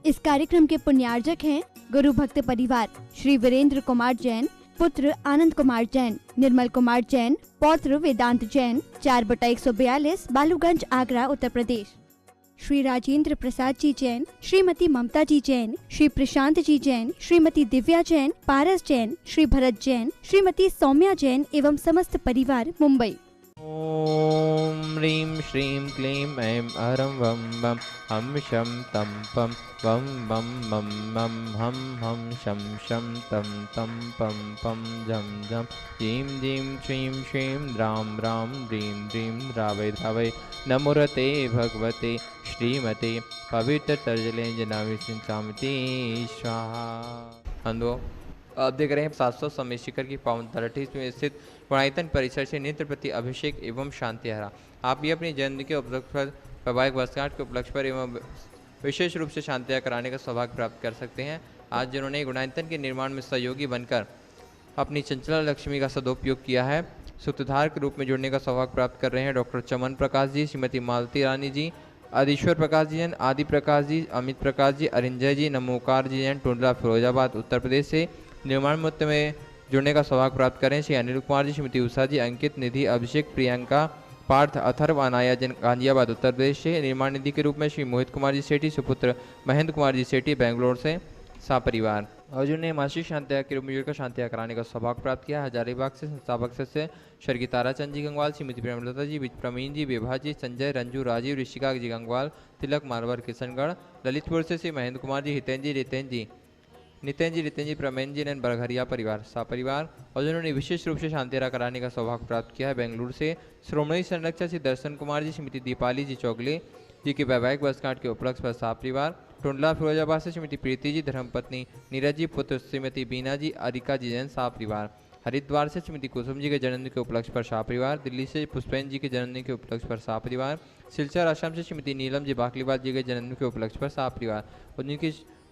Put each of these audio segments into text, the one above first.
इस कार्यक्रम के पुण्यार्जक हैं गुरु भक्त परिवार श्री वीरेंद्र कुमार जैन, पुत्र आनंद कुमार जैन, निर्मल कुमार जैन, पौत्र वेदांत जैन, 4/142, बालूगंज, आगरा, उत्तर प्रदेश। श्री राजेंद्र प्रसाद जी जैन, श्रीमती ममता जी जैन, श्री प्रशांत जी जैन, श्रीमती दिव्या जैन, पारस जैन, श्री भरत जैन, श्रीमती सौम्या जैन एवं समस्त परिवार, मुंबई। ओम ह्रीं श्रीं क्लीं ऐं अरं वं वं हम शं तं पं वं वं मं मं हम हम शं शं तं तं पं पं झं झं जीं जीं श्रीं श्रीं रां रां ह्रीं ह्रीं रावै रावै नमोरते भगवते श्रीमते पवित्र तर्जले जनाविसिंचामति स्वाहा। बंधुओं, आप देख रहे हैं 700 समय शिखर की पावन धरती में स्थित गुणायतन परिसर से नेत्र प्रति अभिषेक एवं शांति हरा। आप भी अपनी जन्म के उपलक्ष्य पर, वैवाहिक वर्षगांठ के उपलक्ष्य पर एवं विशेष रूप से शांतियाँ कराने का सौभाग्य प्राप्त कर सकते हैं। आज जिन्होंने गुणायतन के निर्माण में सहयोगी बनकर अपनी चंचला लक्ष्मी का सदुपयोग किया है, सूत्रधार के रूप में जुड़ने का सौभाग्य प्राप्त कर रहे हैं डॉक्टर चमन प्रकाश जी, श्रीमती मालती रानी जी, आदिश्वर प्रकाश जी जैन, आदि प्रकाश जी, अमित प्रकाश जी, अरिंजय जी, नमोकार जी जैन, टुंडला, फिरोजाबाद, उत्तर प्रदेश से निर्माण मुहूर्त में जुड़ने का सौभाग्य प्राप्त करें श्री अनिल कुमार जी, श्रीमती उषा जी, अंकित, निधि, अभिषेक, प्रियंका, पार्थ, अथर्व, अनाया जैन, गांजियाबाद, उत्तर प्रदेश से निर्माण निधि के रूप में श्री मोहित कुमार जी सेठी, सुपुत्र महेंद्र कुमार जी सेठी, बेंगलोर से सापरिवार। और जिन्होंने मासिक शांतिया के रूप में जुड़कर शांतिया कराने का सौभाग्य प्राप्त किया हजारीबाग से संस्थापक सदस्य स्वर्गीय ताराचंद जी गंगवाल, श्रीमती प्रेमलता जी, प्रवीण जी, विभा जी, संजय, रंजू, राजीव, ऋषिका जी गंगवाल, तिलक, मारवाड़, किशनगढ़, ललितपुर से श्री महेंद्र कुमार जी, हितेन जी, नितिन जी, प्रमेन जी, नैन बरघरिया परिवार, सापरिवार। और जिन्होंने विशेष रूप से शांतिरा कराने का सौभाग्य प्राप्त किया है बेंगलुरु से श्रोमणी संरक्षक श्री दर्शन कुमार जी, श्रीमती दीपाली जी चौगले जी के वैवाहिक वर्षगांठ के उपलक्ष्य पर सापरिवार। टुंडला, फिरोजाबाद से श्रीमती प्रीति जी, धर्मपत्नी नीरज जी, पुत्र श्रीमती बीना जी, अरिका जी जैन, सापरिवार। हरिद्वार से श्रीमती कुसुम जी के जन्मदिन के उपलक्ष्य पर शाहपरिवार। दिल्ली से पुष्पेन जी के जन्मदिन के उपलक्ष्य पर शाहपरिवार। सिलचर आश्रम से श्रीमती नीलम जी बाकलीवाल जी के जन्मदिन के उपलक्ष्य पर शाहपरिवार। और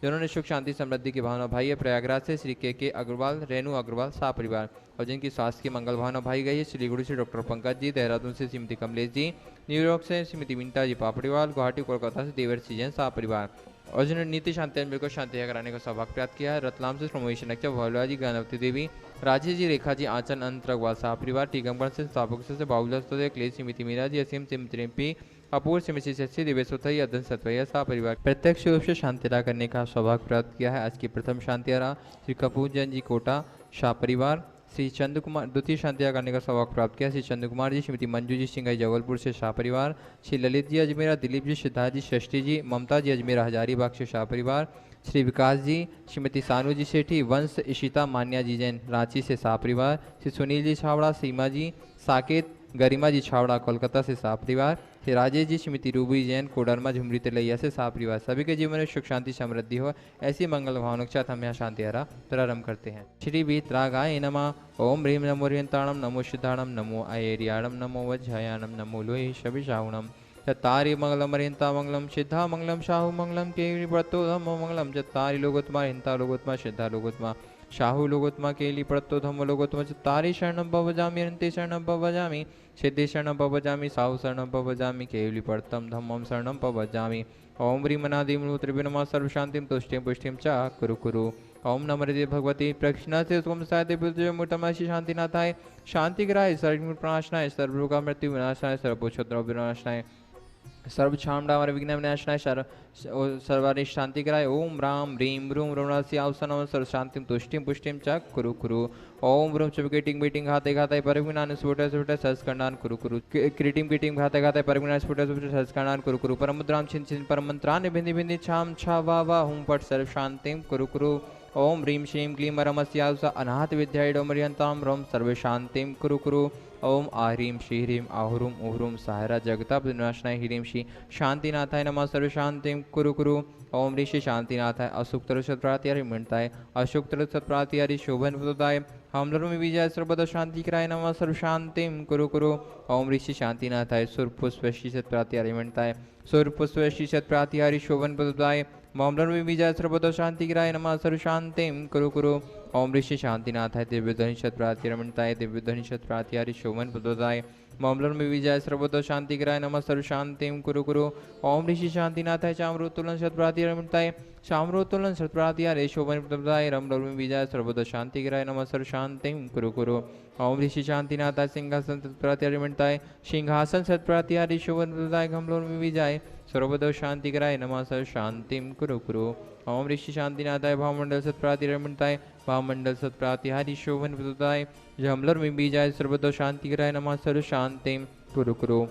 जिन्होंने सुख शांति समृद्धि की भावना भाई है प्रयागराज से श्री के अग्रवाल, रेणु अग्रवाल, सापरिवार। और जिनकी स्वास्थ्य की मंगल भावना भाई गई है सिलीगुड़ी से डॉक्टर पंकज जी, देहरादून से श्रीमती कमलेश जी, न्यूयॉर्क से श्रीमती विंटा जी पापड़ीवाल, गुवाहाटी कोलकाता से देवर्षि जैन, सापरिवार। और जिन्होंने नीति शांति मिलकर शांतिया कराने का सौभाग्य प्राप्त किया है रतलाम से प्रमोशन नक्चा भोलवा जी, गानवती देवी, राजेश जी, रेखा जी, आंचल, अंत रघवाल, सापरिवार। टीकमगढ़ से स्थापक से बाबूला क्लेश, श्रीमती मीरा जी, असीम, श्रीमती अपूर्व, श्रीमती शशि, दिव्यसुथई, अदन सतवैया, सापरिवार। प्रत्यक्ष रूप से शांतिरा करने का सौभाग्य प्राप्त किया है आज की प्रथम शांतियारा श्री कपूर जैन जी, कोटा, शाहपरिवार। श्री चंद्र कुमार द्वितीय शांतिया करने का सौभाग्य प्राप्त किया श्री चंद्र कुमार जी, श्रीमती मंजू जी सिंगाई, जबलपुर से शाहपरिवार। श्री ललित जी अजमेरा, दिलीप जी, सिद्धार्थ जी, षष्ठी जी, ममता जी अजमेरा, हजारीबाग से शाहपरिवार। श्री विकास जी, श्रीमती सानू जी सेठी, वंश, इशिता, मान्या जी जैन, रांची से शाहपरिवार। श्री सुनील जी छावड़ा, सीमा जी, साकेत, गरिमा जी छावड़ा, कोलकाता से शाहपरिवार। श्री राजेश जी, श्रीमती रूबी जैन, कोडरमा, झुमरी, तिलैया से शाहपरिवार। सभी के जीवन में सुख शांति समृद्धि हो ऐसी मंगल भावना के साथ हम यहाँ शांतिहारा प्रारंभ करते हैं। श्री वीतरागाय नमः। ओम ह्रीं नमो रियंताणम, नमो सिद्धाणम, नमो आयेरियाणम, नमो वज्रयाणम, नमो लोहि शविशाहुणम। चत्तारि मंगलम रियंता मंगलम, सिद्धा मंगलम, शाहु मंगलम, केवि प्रतो धम्मो मंगलम। चत्तारि लोकोत्तमा, रियंता लोकोत्तमा, सिद्धा लोकोत्तमा, शाहु लोकोत्तमा, केली प्रतो धम्मो लोकोत्तमा। चत्तारि शरणं भवजामि, रियन्ते शरणं भवजामि, सिद्धि शरणं भवजामि, साहु शरणं भवजामि, केवली प्रतं धम्मं शरणं भवजामि। ओम ह्रीमनादिमूल त्रिविनमा सर्वशांतिं तुष्टिं पुष्टिं च कुरु कुरु। ओम नमः हृदय भगवती प्रक्षिणा से उसको साहित्य बुद्धि मुटमाशी शांतिनाथाय, शांतिग्राय, सर्वमुख प्रणाशनाय, सर्वरोगा मृत्यु विनाशनाय, सर्वोच्छद्रव विनाशनाय, सर्वक्षामडावर विघ्न विनाशनाय, सर्वारिष्ट शांतिग्राय। ओम राम ह्रीं रूम रमणास्यावसनम सर्व शांतिं तुष्टिं पुष्टिं च कुरु कुरु। ओम रूम चुपकेटिंग बीटिंग घाते घाते परिविनान स्फुट स्फुट सहस्कंडान कुरु कुरु। क्रीटिंग कीटिंग घाते घाते परिविनान स्फुट स्फुट सहस्कंडान कुरु कुरु। परमुद्राम छिन छिन परमंत्रान बिंदि बिंदि छाम छा वा वा हुम पट सर्व शांतिं कुरु कुरु। ओम ह्रीं श्रीं क्लीं रमस्यावस अनाहत विद्याय डोमरियंताम रम सर्व शांतिं कुरु कुरु। ओम आह्रीं श्री ह्रीं आहुरुम उहुरुम साहरा जगता विनाशनाय ह्रीं श्री शांतिनाथाय नमः सर्व शांतिं कुरु कुरु। ओम ऋषि शांतिनाथाय अशुक तरु सत्प्रातिहारी मिणताय, अशुक तरु सत्प्रातिहारी शोभन प्रदाय, हमलरु में विजय सर्वदा शांति कराय नमः सर्व शांतिं कुरु कुरु। ओम ऋषि शांतिनाथाय सुरपुष्पश्री सत्प्रातिहारी मिणताय, सुरपुष्पश्री सत्प्रातिहारी शोभन प्रदाय, मामलर में विजय सर्वदा शांति गिराय नमः सर्व शांतिं कुरु कुरु। ओम ऋषि शांतिनाथाय दिव्य ध्वनि शत प्रातिरमणताय, दिव्य ध्वनि शत प्रातिहारी शोभन प्रदाय, मामलों में विजय सर्वतो शांति कराय नमः सर्व शांतिम कुरु कुरु। ओम ऋषि शांतिनाथाय चामरोत्तोलन शतप्रातिरमृताय शामरोत्तोलन शतप्रातिहारे शोभन प्रदाय रमलोल में विजय सर्वतो शांति कराय नमः सर्व शांतिम कुरु कुरु। ओम ऋषि शांतिनाथाय सिंहासन शतप्रातिहारिमृताय सिंहासन शतप्रातिहारे शोभन प्रदाय गमलोल में विजय सर्वतो शांति कराय नमः सर्व शांतिम कुरु कुरु। ओम ऋषि शांतिनाथाय भावमंडल सत्प्रातिरमृताय भावमंडल सत्प्रातिहारी शोभन प्रदाय जमलर में बीजाय सर्वतो शांति कराय नमः सर्व शांतिम कुरु कुरु।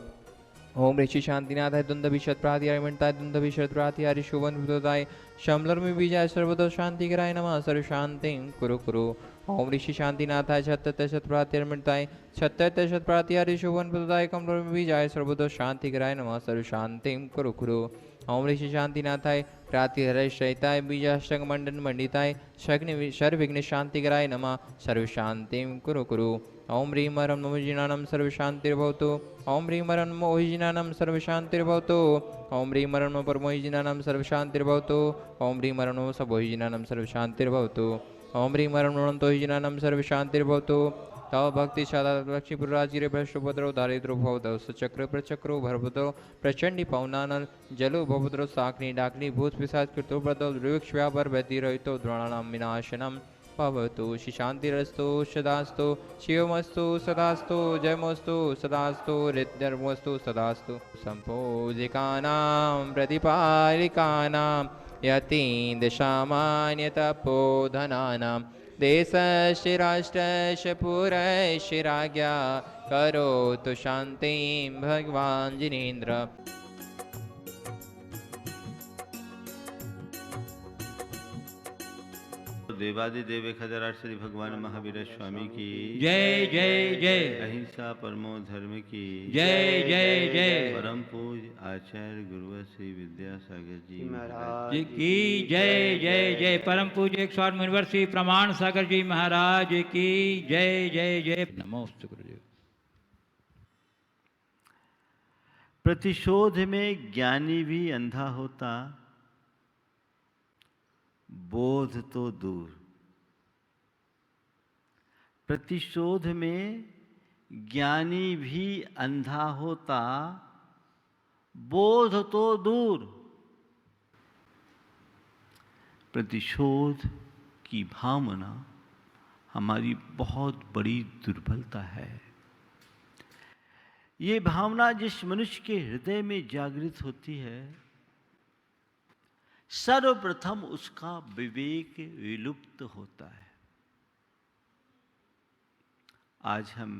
ओम ऋषि शांतिनाथाय द्वंद्वभिषद प्रातिहारिमृताय द्वंद्वभिषद प्रातिहारी शोभन प्रदाय शमलर में बीजाय सर्वतो शांति कराय नमः सर्व शांतिम कुरु कुरु। ओम ऋषि शांतिनाथाय छत्तर शत प्रातिहारिमृताय छत्तर शत प्रातिहारी शोभन प्रदाय कमलर में बीजाय सर्वतो शांति कराय नमः सर्व शांतिम कुरु कुरु। ओम ऋषि शांतिनाथाय प्रातिहर शयताय बीजाष्टक मंडन मंडिताय शग्नि सर्वविघ्न शांति कराय नमः सर्व शांतिम कुरु कुरु। ओम ह्रीं हरं नमो जिनानं सर्व शांतिर्भवतु। ओम ह्रीं हरं नमो जिनानं सर्व शांतिर्भवतु। ओम ह्रीं हरं नमो परमोहि जिनानं सर्व शांतिर्भवतु। ओम ह्रीं हरं नमो सबोहि जिनानं सर्व शांतिर्भवतु। ओम ह्रीं हरं नमो तोहि जिनानं सर्व शांतिर्भवतु। तव भक्ति सदा लक्ष्मीपुराजिरे भ्रष्टोपद्रव दारिद्रो भवदव सचक्र प्रचक्रो भरभद्रो प्रचंडी पवनानल जलो भवद्रो साग्नि डाग्नि भूत पिशाच कृतो बदल वृक्ष व्यापर व्यतिरहितो द्रोणानां विनाशनम भवतु। शांतिरस्तु सदास्तु शिवमस्तु सदास्तु जयमस्तु सदास्तु हृदयर्मस्तु सदास्तु। संपूजिकानां प्रतिपालिकानां यतीन्द्र सामान्यतपोधनानां देशस्य राष्ट्रस्य पुरस्य राज्ञा करोतु शान्तिं भगवान् जिनेन्द्र। देवादिदेव खजराज श्री भगवान महावीर स्वामी की जय जय जय। अहिंसा परमो धर्म की जय जय जय। परम पूज आचार्य गुरुवर श्री विद्यासागर जी महाराज की जय जय जय। परम पूज्य 108 मुनिवर श्री प्रमाण सागर जी महाराज की जय जय जय। नमोस्तु गुरुदेव। प्रतिशोध में ज्ञानी भी अंधा होता, बोध तो दूर। प्रतिशोध में ज्ञानी भी अंधा होता, बोध तो दूर। प्रतिशोध की भावना हमारी बहुत बड़ी दुर्बलता है। ये भावना जिस मनुष्य के हृदय में जागृत होती है, सर्वप्रथम उसका विवेक विलुप्त होता है। आज हम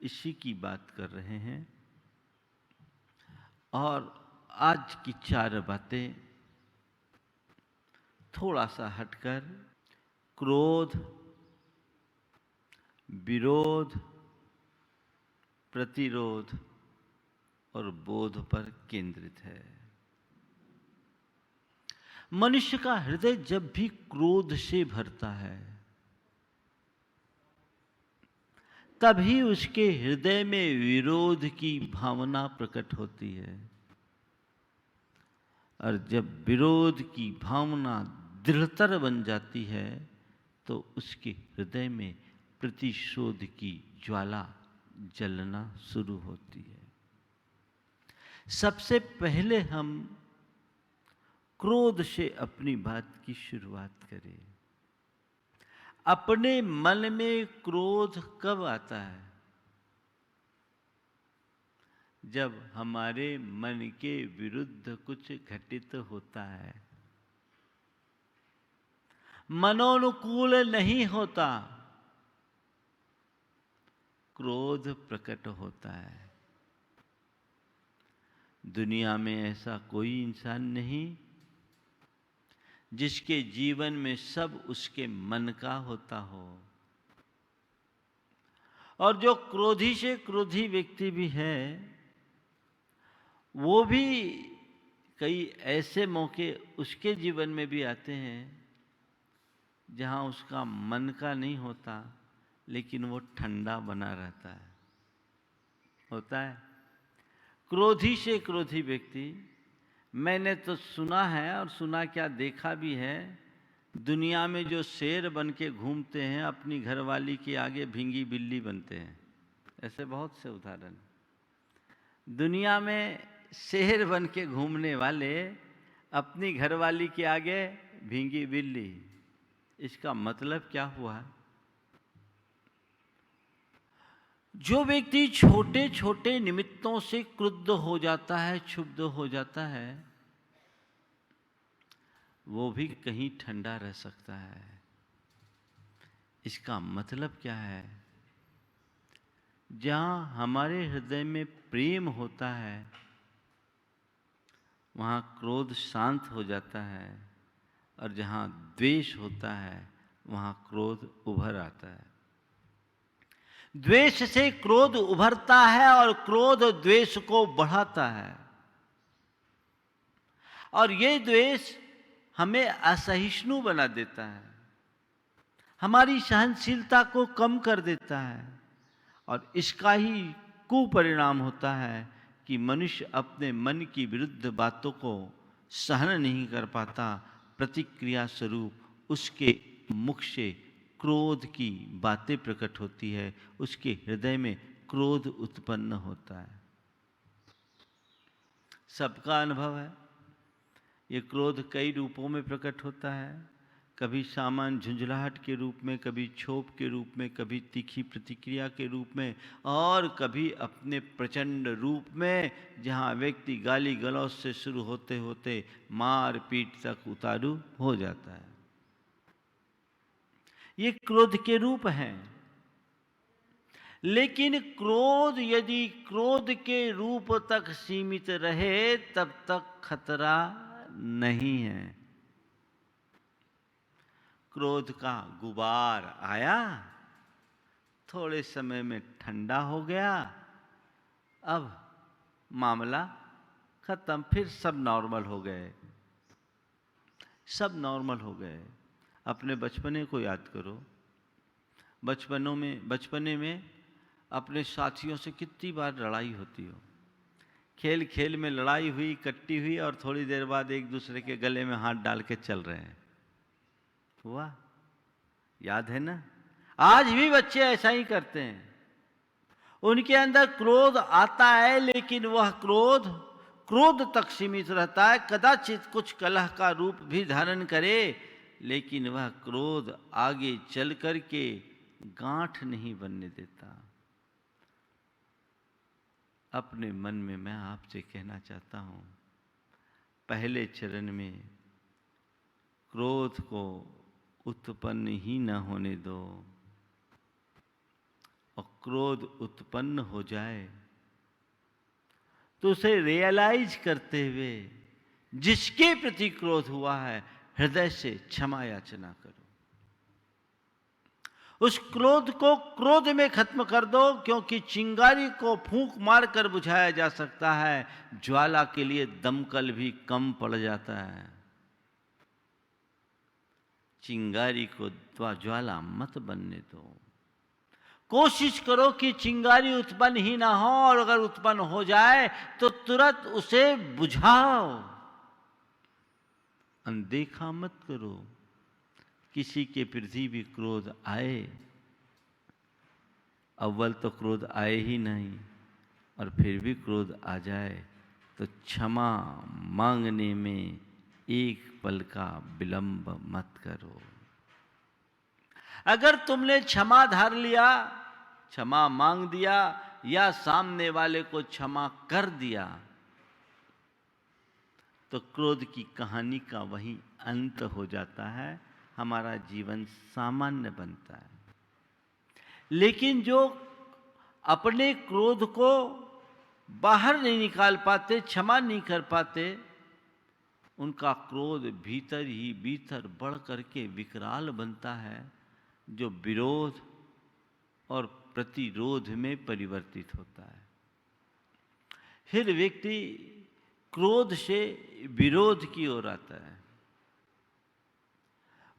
इसी की बात कर रहे हैं और आज की 4 बातें थोड़ा सा हटकर क्रोध, विरोध, प्रतिरोध और बोध पर केंद्रित है। मनुष्य का हृदय जब भी क्रोध से भरता है, तभी उसके हृदय में विरोध की भावना प्रकट होती है, और जब विरोध की भावना दृढ़तर बन जाती है तो उसके हृदय में प्रतिशोध की ज्वाला जलना शुरू होती है। सबसे पहले हम क्रोध से अपनी बात की शुरुआत करें। अपने मन में क्रोध कब आता है? जब हमारे मन के विरुद्ध कुछ घटित होता है, मनोनुकूल नहीं होता, क्रोध प्रकट होता है। दुनिया में ऐसा कोई इंसान नहीं जिसके जीवन में सब उसके मन का होता हो। और जो क्रोधी से क्रोधी व्यक्ति भी है, वो भी कई ऐसे मौके उसके जीवन में भी आते हैं जहां उसका मन का नहीं होता, लेकिन वो ठंडा बना रहता है। होता है क्रोधी से क्रोधी व्यक्ति। मैंने तो सुना है, और सुना क्या देखा भी है, दुनिया में जो शेर बन के घूमते हैं अपनी घरवाली के आगे भींगी बिल्ली बनते हैं। ऐसे बहुत से उदाहरण। दुनिया में शेर बन के घूमने वाले अपनी घरवाली के आगे भींगी बिल्ली। इसका मतलब क्या हुआ? जो व्यक्ति छोटे छोटे निमित्तों से क्रुद्ध हो जाता है, क्षुब्ध हो जाता है, वो भी कहीं ठंडा रह सकता है। इसका मतलब क्या है? जहाँ हमारे हृदय में प्रेम होता है वहाँ क्रोध शांत हो जाता है, और जहाँ द्वेष होता है वहाँ क्रोध उभर आता है। द्वेष से क्रोध उभरता है और क्रोध द्वेष को बढ़ाता है, और ये द्वेष हमें असहिष्णु बना देता है, हमारी सहनशीलता को कम कर देता है, और इसका ही कुपरिणाम होता है कि मनुष्य अपने मन की विरुद्ध बातों को सहन नहीं कर पाता। प्रतिक्रिया स्वरूप उसके मुख से क्रोध की बातें प्रकट होती है, उसके हृदय में क्रोध उत्पन्न होता है। सबका अनुभव है, ये क्रोध कई रूपों में प्रकट होता है। कभी सामान्य झुंझलाहट के रूप में, कभी क्षोभ के रूप में, कभी तीखी प्रतिक्रिया के रूप में, और कभी अपने प्रचंड रूप में, जहाँ व्यक्ति गाली गलौज से शुरू होते होते मार पीट तक उतारू हो जाता है। ये क्रोध के रूप हैं। लेकिन क्रोध यदि क्रोध के रूप तक सीमित रहे तब तक खतरा नहीं है। क्रोध का गुबार आया, थोड़े समय में ठंडा हो गया, अब मामला खत्म, फिर सब नॉर्मल हो गए, सब नॉर्मल हो गए। अपने बचपने को याद करो। बचपने में अपने साथियों से कितनी बार लड़ाई होती हो। खेल खेल में लड़ाई हुई, कट्टी हुई, और थोड़ी देर बाद एक दूसरे के गले में हाथ डाल के चल रहे हैं। हुआ? याद है ना? आज भी बच्चे ऐसा ही करते हैं। उनके अंदर क्रोध आता है, लेकिन वह क्रोध तक सीमित रहता है। कदाचित कुछ कलह का रूप भी धारण करे, लेकिन वह क्रोध आगे चल कर के गांठ नहीं बनने देता। अपने मन में मैं आपसे कहना चाहता हूं, पहले चरण में क्रोध को उत्पन्न ही न होने दो, और क्रोध उत्पन्न हो जाए तो उसे रियलाइज करते हुए जिसके प्रति क्रोध हुआ है हृदय से क्षमा याचना करो। उस क्रोध को क्रोध में खत्म कर दो, क्योंकि चिंगारी को फूंक मारकर बुझाया जा सकता है, ज्वाला के लिए दमकल भी कम पड़ जाता है। चिंगारी को ज्वाला मत बनने दो। कोशिश करो कि चिंगारी उत्पन्न ही ना हो, और अगर उत्पन्न हो जाए तो तुरंत उसे बुझाओ, अनदेखा मत करो। किसी के प्रति भी क्रोध आए, अव्वल तो क्रोध आए ही नहीं, और फिर भी क्रोध आ जाए तो क्षमा मांगने में एक पल का विलंब मत करो। अगर तुमने क्षमा धार लिया, क्षमा मांग दिया, या सामने वाले को क्षमा कर दिया, तो क्रोध की कहानी का वही अंत हो जाता है, हमारा जीवन सामान्य बनता है। लेकिन जो अपने क्रोध को बाहर नहीं निकाल पाते, क्षमा नहीं कर पाते, उनका क्रोध भीतर ही भीतर बढ़ करके विकराल बनता है, जो विरोध और प्रतिरोध में परिवर्तित होता है। फिर व्यक्ति क्रोध से विरोध की ओर आता है।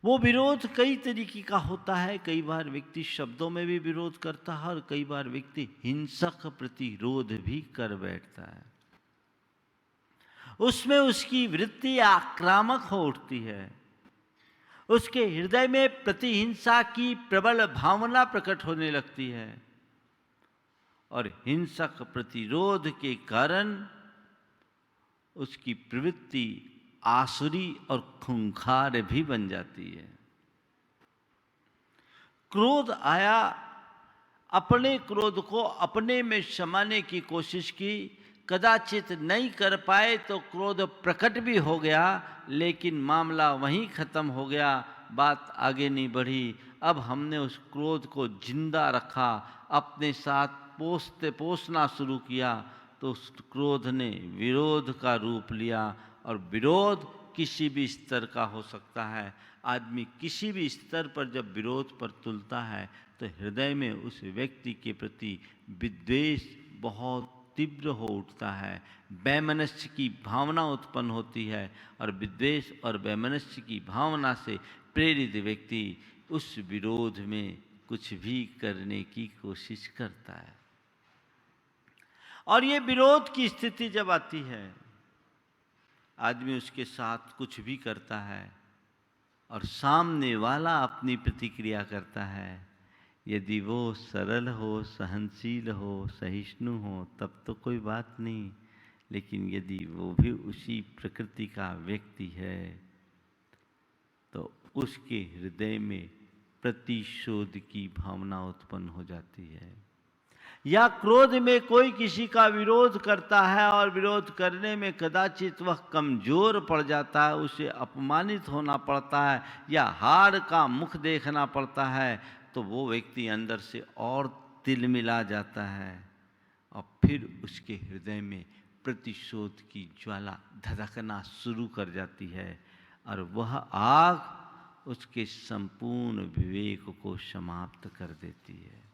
वो विरोध कई तरीके का होता है। कई बार व्यक्ति शब्दों में भी विरोध करता है, और कई बार व्यक्ति हिंसक प्रतिरोध भी कर बैठता है। उसमें उसकी वृत्ति आक्रामक हो उठती है, उसके हृदय में प्रतिहिंसा की प्रबल भावना प्रकट होने लगती है, और हिंसक प्रतिरोध के कारण उसकी प्रवृत्ति आसुरी और खूंखार भी बन जाती है। क्रोध आया, अपने क्रोध को अपने में समाने की कोशिश की, कदाचित नहीं कर पाए तो क्रोध प्रकट भी हो गया, लेकिन मामला वहीं खत्म हो गया, बात आगे नहीं बढ़ी। अब हमने उस क्रोध को जिंदा रखा, अपने साथ पोसना शुरू किया, तो उस क्रोध ने विरोध का रूप लिया। और विरोध किसी भी स्तर का हो सकता है। आदमी किसी भी स्तर पर जब विरोध पर तुलता है तो हृदय में उस व्यक्ति के प्रति विद्वेष बहुत तीव्र हो उठता है, वैमनस्य की भावना उत्पन्न होती है, और विद्वेष और वैमनस्य की भावना से प्रेरित व्यक्ति उस विरोध में कुछ भी करने की कोशिश करता है। और ये विरोध की स्थिति जब आती है, आदमी उसके साथ कुछ भी करता है और सामने वाला अपनी प्रतिक्रिया करता है। यदि वो सरल हो, सहनशील हो, सहिष्णु हो, तब तो कोई बात नहीं, लेकिन यदि वो भी उसी प्रकृति का व्यक्ति है तो उसके हृदय में प्रतिशोध की भावना उत्पन्न हो जाती है। या क्रोध में कोई किसी का विरोध करता है और विरोध करने में कदाचित वह कमजोर पड़ जाता है, उसे अपमानित होना पड़ता है या हार का मुख देखना पड़ता है, तो वो व्यक्ति अंदर से और तिलमिला जाता है और फिर उसके हृदय में प्रतिशोध की ज्वाला धधकना शुरू कर जाती है और वह आग उसके संपूर्ण विवेक को समाप्त कर देती है।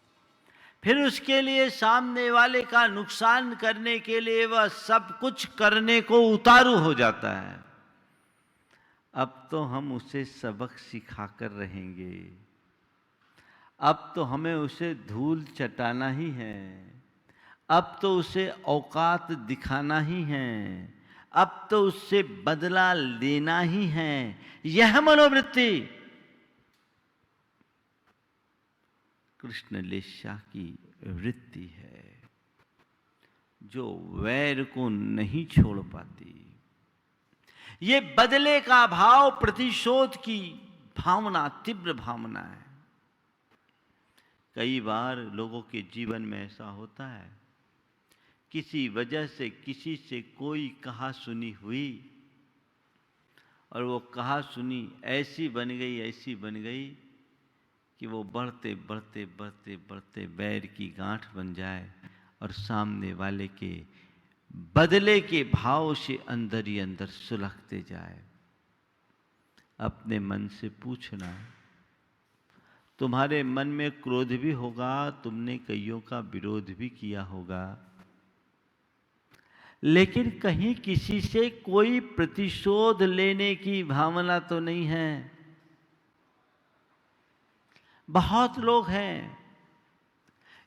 फिर उसके लिए सामने वाले का नुकसान करने के लिए वह सब कुछ करने को उतारू हो जाता है। अब तो हम उसे सबक सिखाकर रहेंगे, अब तो हमें उसे धूल चटाना ही है, अब तो उसे औकात दिखाना ही है, अब तो उससे बदला लेना ही है। यह मनोवृत्ति कृष्ण लेस्या की वृत्ति है, जो वैर को नहीं छोड़ पाती। ये बदले का भाव, प्रतिशोध की भावना तीव्र भावना है। कई बार लोगों के जीवन में ऐसा होता है, किसी वजह से किसी से कोई कहा सुनी हुई और वो कहा सुनी ऐसी बन गई, ऐसी बन गई कि वो बढ़ते बढ़ते बढ़ते बढ़ते बैर की गांठ बन जाए और सामने वाले के बदले के भाव से अंदर ही अंदर सुलगते जाए। अपने मन से पूछना, तुम्हारे मन में क्रोध भी होगा, तुमने कईयों का विरोध भी किया होगा, लेकिन कहीं किसी से कोई प्रतिशोध लेने की भावना तो नहीं है। बहुत लोग हैं,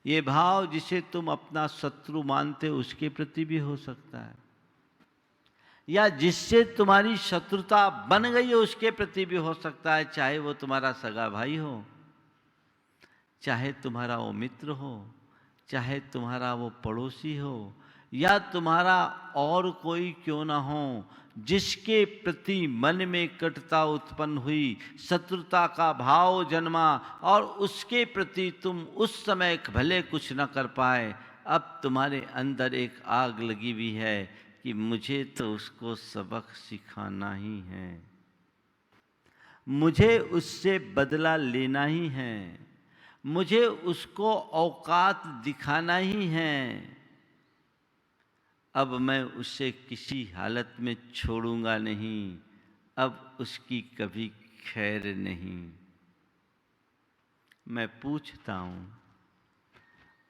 ये भाव जिसे तुम अपना शत्रु मानते हो उसके प्रति भी हो सकता है, या जिससे तुम्हारी शत्रुता बन गई है उसके प्रति भी हो सकता है, चाहे वो तुम्हारा सगा भाई हो, चाहे तुम्हारा वो मित्र हो, चाहे तुम्हारा वो पड़ोसी हो, या तुम्हारा और कोई क्यों ना हो, जिसके प्रति मन में कटुता उत्पन्न हुई, शत्रुता का भाव जन्मा और उसके प्रति तुम उस समय भले कुछ न कर पाए, अब तुम्हारे अंदर एक आग लगी हुई है कि मुझे तो उसको सबक सिखाना ही है, मुझे उससे बदला लेना ही है, मुझे उसको औकात दिखाना ही है। अब मैं उसे किसी हालत में छोड़ूंगा नहीं, अब उसकी कभी खैर नहीं। मैं पूछता हूं,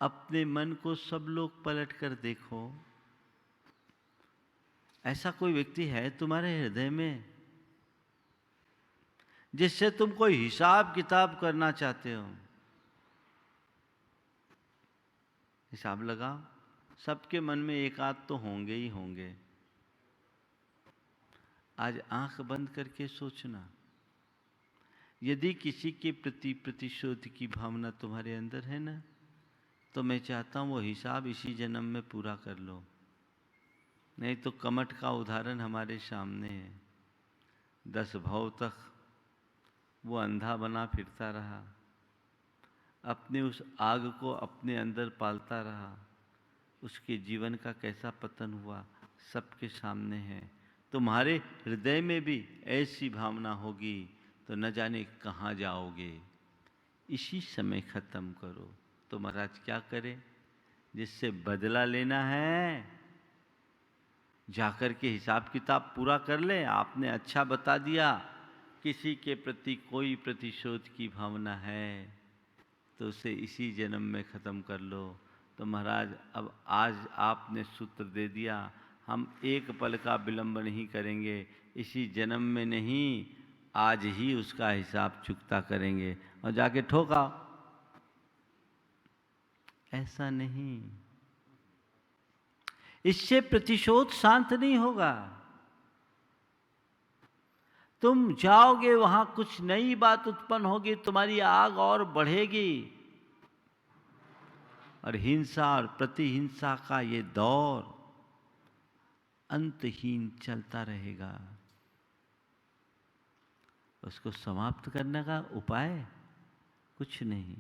अपने मन को सब लोग पलट कर देखो, ऐसा कोई व्यक्ति है तुम्हारे हृदय में जिससे तुम कोई हिसाब किताब करना चाहते हो? हिसाब लगाओ, सबके मन में एक आध तो होंगे ही होंगे। आज आंख बंद करके सोचना, यदि किसी के प्रति प्रतिशोध की भावना तुम्हारे अंदर है ना, तो मैं चाहता हूँ वो हिसाब इसी जन्म में पूरा कर लो। नहीं तो कमठ का उदाहरण हमारे सामने है। 10 भव तक वो अंधा बना फिरता रहा, अपने उस आग को अपने अंदर पालता रहा। उसके जीवन का कैसा पतन हुआ सबके सामने है। तुम्हारे हृदय में भी ऐसी भावना होगी तो न जाने कहाँ जाओगे। इसी समय खत्म करो। तो महाराज क्या करें? जिससे बदला लेना है जाकर के हिसाब किताब पूरा कर ले। आपने अच्छा बता दिया, किसी के प्रति कोई प्रतिशोध की भावना है तो उसे इसी जन्म में ख़त्म कर लो। तो महाराज अब आज आपने सूत्र दे दिया, हम एक पल का विलंब नहीं करेंगे। इसी जन्म में नहीं, आज ही उसका हिसाब चुकता करेंगे और जाके ठोका। ऐसा नहीं, इससे प्रतिशोध शांत नहीं होगा। तुम जाओगे वहां, कुछ नई बात उत्पन्न होगी, तुम्हारी आग और बढ़ेगी और हिंसा और प्रतिहिंसा का ये दौर अंतहीन चलता रहेगा। उसको समाप्त करने का उपाय कुछ नहीं।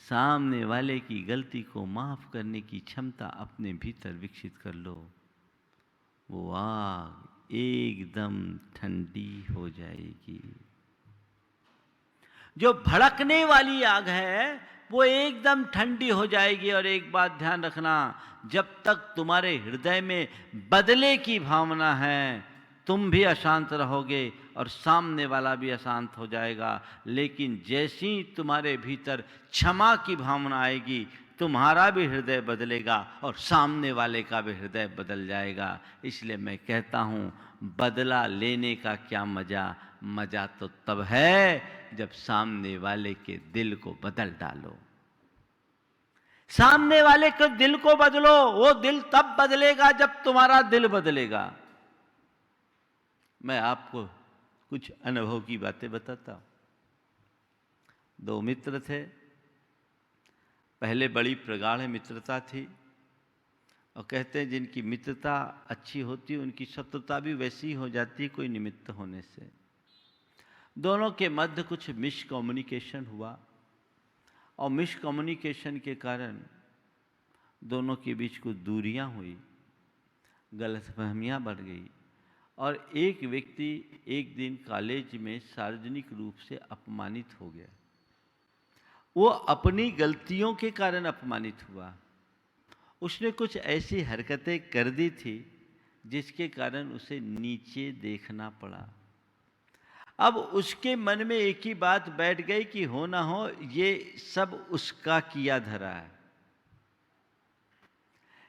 सामने वाले की गलती को माफ करने की क्षमता अपने भीतर विकसित कर लो। वो आग एकदम ठंडी हो जाएगी। जो भड़कने वाली आग है वो एकदम ठंडी हो जाएगी। और एक बात ध्यान रखना, जब तक तुम्हारे हृदय में बदले की भावना है तुम भी अशांत रहोगे और सामने वाला भी अशांत हो जाएगा। लेकिन जैसे ही तुम्हारे भीतर क्षमा की भावना आएगी तुम्हारा भी हृदय बदलेगा और सामने वाले का भी हृदय बदल जाएगा। इसलिए मैं कहता हूँ, बदला लेने का क्या मजा? मजा तो तब है जब सामने वाले के दिल को बदल डालो। सामने वाले के दिल को बदलो। वो दिल तब बदलेगा जब तुम्हारा दिल बदलेगा। मैं आपको कुछ अनुभव की बातें बताता हूं। 2 मित्र थे। पहले बड़ी प्रगाढ़ मित्रता थी और कहते हैं जिनकी मित्रता अच्छी होती उनकी शत्रुता भी वैसी ही हो जाती, कोई निमित्त होने से। दोनों के मध्य कुछ मिसकम्युनिकेशन हुआ और मिसकम्युनिकेशन के कारण दोनों के बीच कुछ दूरियां हुई, गलतफहमियां बढ़ गई और एक व्यक्ति एक दिन कॉलेज में सार्वजनिक रूप से अपमानित हो गया। वो अपनी गलतियों के कारण अपमानित हुआ। उसने कुछ ऐसी हरकतें कर दी थी जिसके कारण उसे नीचे देखना पड़ा। अब उसके मन में एक ही बात बैठ गई कि हो ना हो ये सब उसका किया धरा है।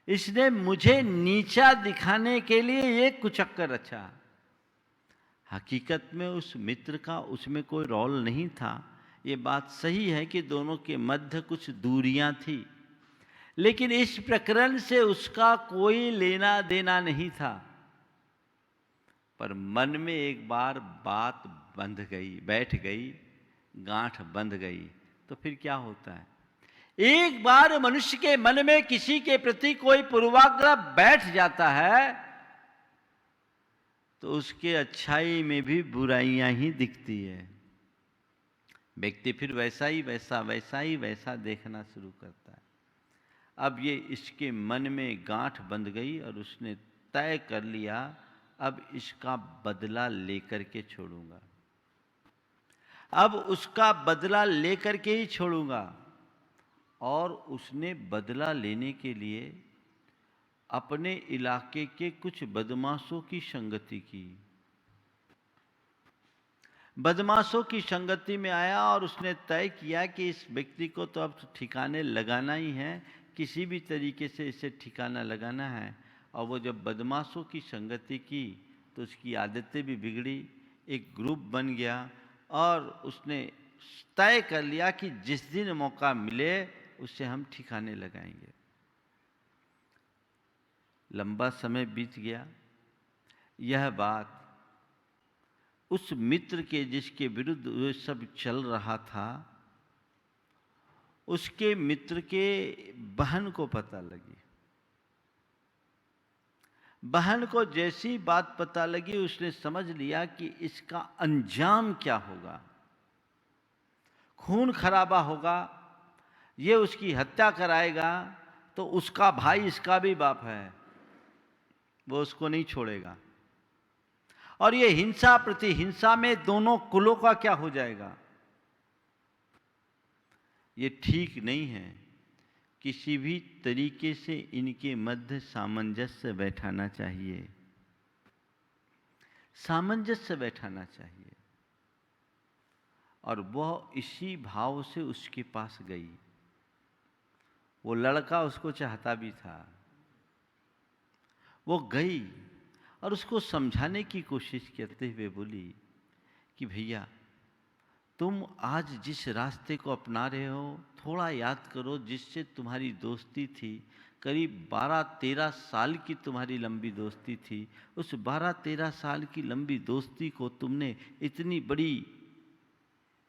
इसने मुझे नीचा दिखाने के लिए ये कुचक्कर रचा। हकीकत में उस मित्र का उसमें कोई रोल नहीं था। ये बात सही है कि दोनों के मध्य कुछ दूरियां थी, लेकिन इस प्रकरण से उसका कोई लेना देना नहीं था। पर मन में एक बार बात बंध गई, बैठ गई, गांठ बंध गई तो फिर क्या होता है? एक बार मनुष्य के मन में किसी के प्रति कोई पूर्वाग्रह बैठ जाता है तो उसके अच्छाई में भी बुराइयां ही दिखती है। व्यक्ति फिर वैसा ही वैसा देखना शुरू करता है। अब ये इसके मन में गांठ बंध गई और उसने तय कर लिया, अब इसका बदला लेकर के छोड़ूंगा, अब उसका बदला लेकर के ही छोड़ूंगा। और उसने बदला लेने के लिए अपने इलाके के कुछ बदमाशों की संगति की। बदमाशों की संगति में आया और उसने तय किया कि इस व्यक्ति को तो अब ठिकाने लगाना ही है, किसी भी तरीके से इसे ठिकाना लगाना है। और वो जब बदमाशों की संगति की तो उसकी आदतें भी बिगड़ी, एक ग्रुप बन गया और उसने तय कर लिया कि जिस दिन मौका मिले उससे हम ठिकाने लगाएंगे। लंबा समय बीत गया। यह बात उस मित्र के जिसके विरुद्ध ये सब चल रहा था उसके मित्र के बहन को पता लगी। बहन को जैसी बात पता लगी उसने समझ लिया कि इसका अंजाम क्या होगा, खून खराबा होगा, ये उसकी हत्या कराएगा तो उसका भाई इसका भी बाप है, वो उसको नहीं छोड़ेगा, और ये हिंसा प्रति हिंसा में दोनों कुलों का क्या हो जाएगा। ये ठीक नहीं है। किसी भी तरीके से इनके मध्य सामंजस्य बैठाना चाहिए, सामंजस्य बैठाना चाहिए। और वह इसी भाव से उसके पास गई। वो लड़का उसको चाहता भी था। वो गई और उसको समझाने की कोशिश करते हुए बोली कि भैया, तुम आज जिस रास्ते को अपना रहे हो थोड़ा याद करो, जिससे तुम्हारी दोस्ती थी, करीब 12-13 साल की तुम्हारी लंबी दोस्ती थी। उस 12-13 साल की लंबी दोस्ती को तुमने इतनी बड़ी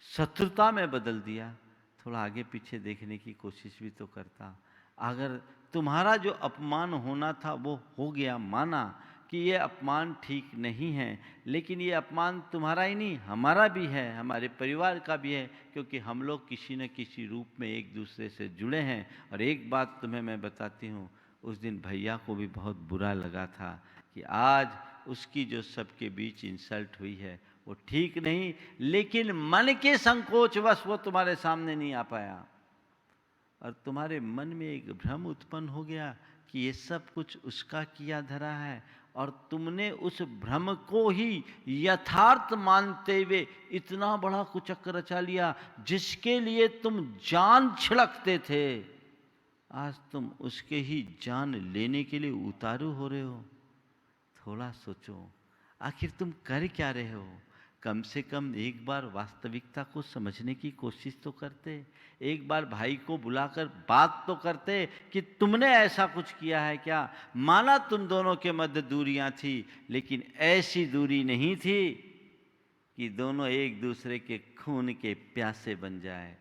शत्रुता में बदल दिया। थोड़ा आगे पीछे देखने की कोशिश भी तो करता। अगर तुम्हारा जो अपमान होना था वो हो गया, माना कि ये अपमान ठीक नहीं है, लेकिन ये अपमान तुम्हारा ही नहीं हमारा भी है, हमारे परिवार का भी है, क्योंकि हम लोग किसी न किसी रूप में एक दूसरे से जुड़े हैं। और एक बात तुम्हें मैं बताती हूँ, उस दिन भैया को भी बहुत बुरा लगा था कि आज उसकी जो सबके बीच इंसल्ट हुई है वो ठीक नहीं, लेकिन मन के संकोचवश वो तुम्हारे सामने नहीं आ पाया और तुम्हारे मन में एक भ्रम उत्पन्न हो गया कि ये सब कुछ उसका किया धरा है, और तुमने उस भ्रम को ही यथार्थ मानते हुए इतना बड़ा कुचक्र रचा लिया जिसके लिए तुम जान छिड़कते थे। आज तुम उसके ही जान लेने के लिए उतारू हो रहे हो। थोड़ा सोचो, आखिर तुम कर क्या रहे हो। कम से कम एक बार वास्तविकता को समझने की कोशिश तो करते, एक बार भाई को बुलाकर बात तो करते कि तुमने ऐसा कुछ किया है क्या। माना तुम दोनों के मध्य दूरियां थी, लेकिन ऐसी दूरी नहीं थी कि दोनों एक दूसरे के खून के प्यासे बन जाए।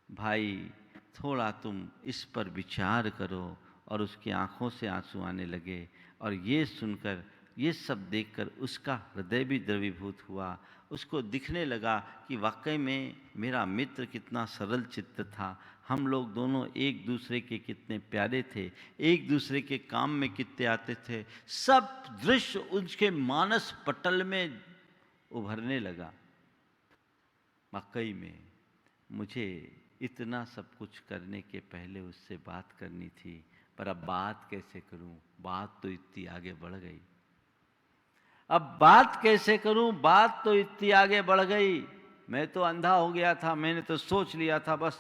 भाई, थोड़ा तुम इस पर विचार करो। और उसकी आंखों से आंसू आने लगे, और ये सुनकर, ये सब देखकर उसका हृदय भी द्रवीभूत हुआ। उसको दिखने लगा कि वाकई में मेरा मित्र कितना सरल चित्त था, हम लोग दोनों एक दूसरे के कितने प्यारे थे, एक दूसरे के काम में कितने आते थे। सब दृश्य उसके मानस पटल में उभरने लगा। वाकई में मुझे इतना सब कुछ करने के पहले उससे बात करनी थी, पर अब बात कैसे करूं, बात तो इतनी आगे बढ़ गई। अब बात कैसे करूं, बात तो इतनी आगे बढ़ गई। मैं तो अंधा हो गया था, मैंने तो सोच लिया था बस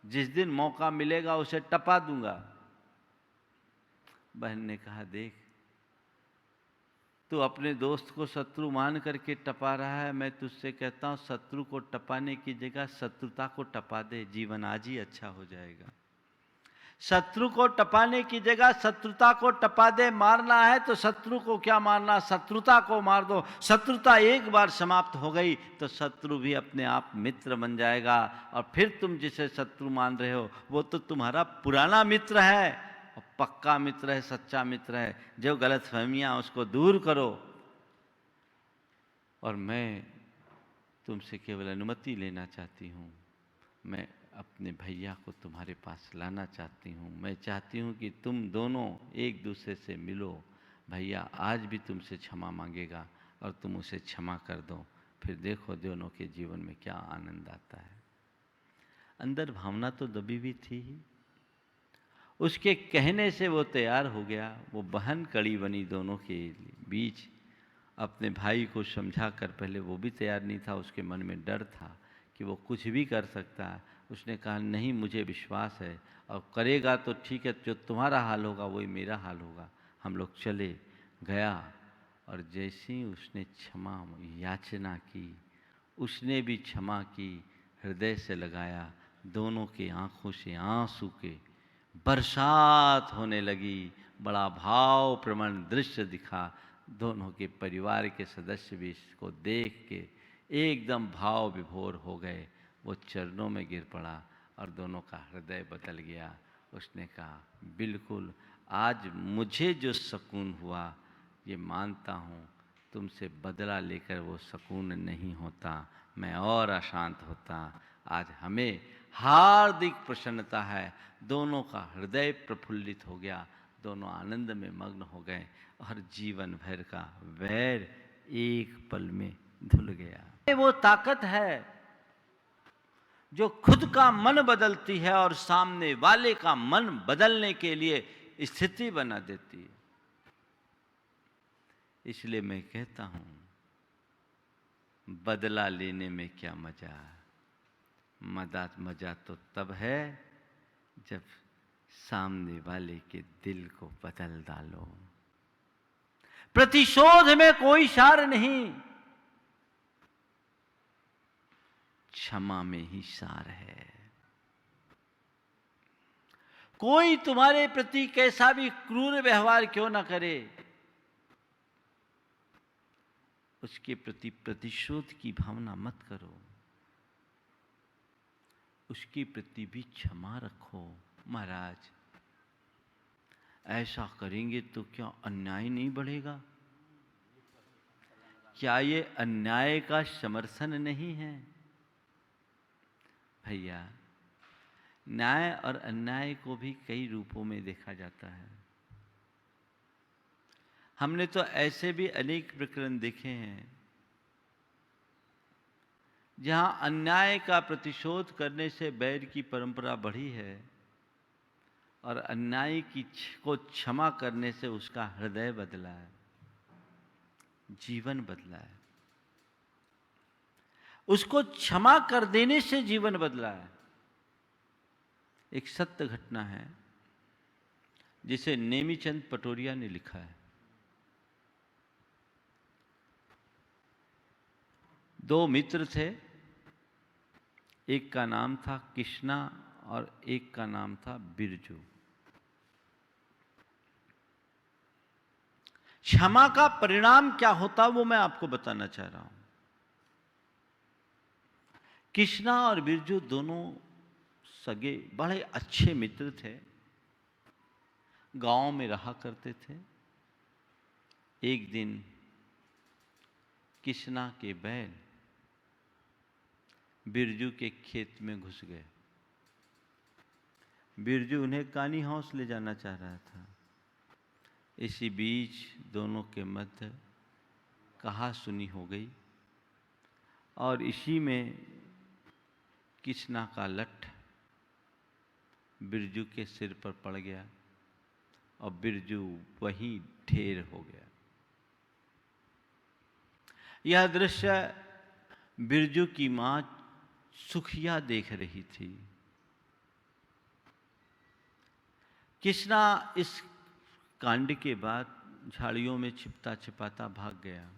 जिस दिन मौका मिलेगा उसे टपा दूंगा। बहन ने कहा, देख, तू अपने दोस्त को शत्रु मान करके टपा रहा है, मैं तुझसे कहता हूं शत्रु को टपाने की जगह शत्रुता को टपा दे, जीवन आज ही अच्छा हो जाएगा। शत्रु को टपाने की जगह शत्रुता को टपा दे। मारना है तो शत्रु को क्या मारना, शत्रुता को मार दो। शत्रुता एक बार समाप्त हो गई तो शत्रु भी अपने आप मित्र बन जाएगा, और फिर तुम जिसे शत्रु मान रहे हो वो तो तुम्हारा पुराना मित्र है, और पक्का मित्र है, सच्चा मित्र है। जो गलतफहमियां उसको दूर करो। और मैं तुमसे केवल अनुमति लेना चाहती हूँ, मैं अपने भैया को तुम्हारे पास लाना चाहती हूँ। मैं चाहती हूँ कि तुम दोनों एक दूसरे से मिलो। भैया आज भी तुमसे क्षमा मांगेगा और तुम उसे क्षमा कर दो, फिर देखो दोनों के जीवन में क्या आनंद आता है। अंदर भावना तो दबी भी थी ही। उसके कहने से वो तैयार हो गया। वो बहन कड़ी बनी दोनों के बीच। अपने भाई को समझा कर, पहले वो भी तैयार नहीं था, उसके मन में डर था कि वो कुछ भी कर सकता है। उसने कहा, नहीं, मुझे विश्वास है, और करेगा तो ठीक है, जो तुम्हारा हाल होगा वही मेरा हाल होगा। हम लोग चले गया, और जैसे ही उसने क्षमा याचना की, उसने भी क्षमा की, हृदय से लगाया। दोनों की आंखों से आंसू के बरसात होने लगी। बड़ा भाव प्रवण दृश्य दिखा। दोनों के परिवार के सदस्य भी इसको देख के एकदम भाव विभोर हो गए। वो चरणों में गिर पड़ा और दोनों का हृदय बदल गया। उसने कहा बिल्कुल, आज मुझे जो सुकून हुआ ये मानता हूँ, तुमसे बदला लेकर वो सुकून नहीं होता, मैं और अशांत होता। आज हमें हार्दिक प्रसन्नता है। दोनों का हृदय प्रफुल्लित हो गया, दोनों आनंद में मग्न हो गए और जीवन भर का वैर एक पल में धुल गया। वो ताकत है जो खुद का मन बदलती है और सामने वाले का मन बदलने के लिए स्थिति बना देती है। इसलिए मैं कहता हूं, बदला लेने में क्या मजा। मजा तो तब है जब सामने वाले के दिल को बदल डालो। प्रतिशोध में कोई सार नहीं, क्षमा में ही सार है। कोई तुम्हारे प्रति कैसा भी क्रूर व्यवहार क्यों ना करे, उसके प्रति प्रतिशोध की भावना मत करो, उसके प्रति भी क्षमा रखो। महाराज, ऐसा करेंगे तो क्या अन्याय नहीं बढ़ेगा? क्या ये अन्याय का समर्थन नहीं है? भैया, न्याय और अन्याय को भी कई रूपों में देखा जाता है। हमने तो ऐसे भी अनेक प्रकरण देखे हैं जहां अन्याय का प्रतिशोध करने से बैर की परंपरा बढ़ी है और अन्याय को क्षमा करने से उसका हृदय बदला है, जीवन बदला है। उसको क्षमा कर देने से जीवन बदला है। एक सत्य घटना है जिसे नेमीचंद पटोरिया ने लिखा है। दो मित्र थे, एक का नाम था कृष्णा और एक का नाम था बिरजू। क्षमा का परिणाम क्या होता वो मैं आपको बताना चाह रहा हूं। कृष्णा और बिरजू दोनों सगे बड़े अच्छे मित्र थे, गांव में रहा करते थे। एक दिन कृष्णा के बैल बिरजू के खेत में घुस गए। बिरजू उन्हें कानी हाउस ले जाना चाह रहा था। इसी बीच दोनों के मध्य कहा सुनी हो गई और इसी में कृष्णा का लठ बिरजू के सिर पर पड़ गया और बिरजू वहीं ढेर हो गया। यह दृश्य बिरजू की मां सुखिया देख रही थी। कृष्णा इस कांड के बाद झाड़ियों में छिपता छिपाता भाग गया।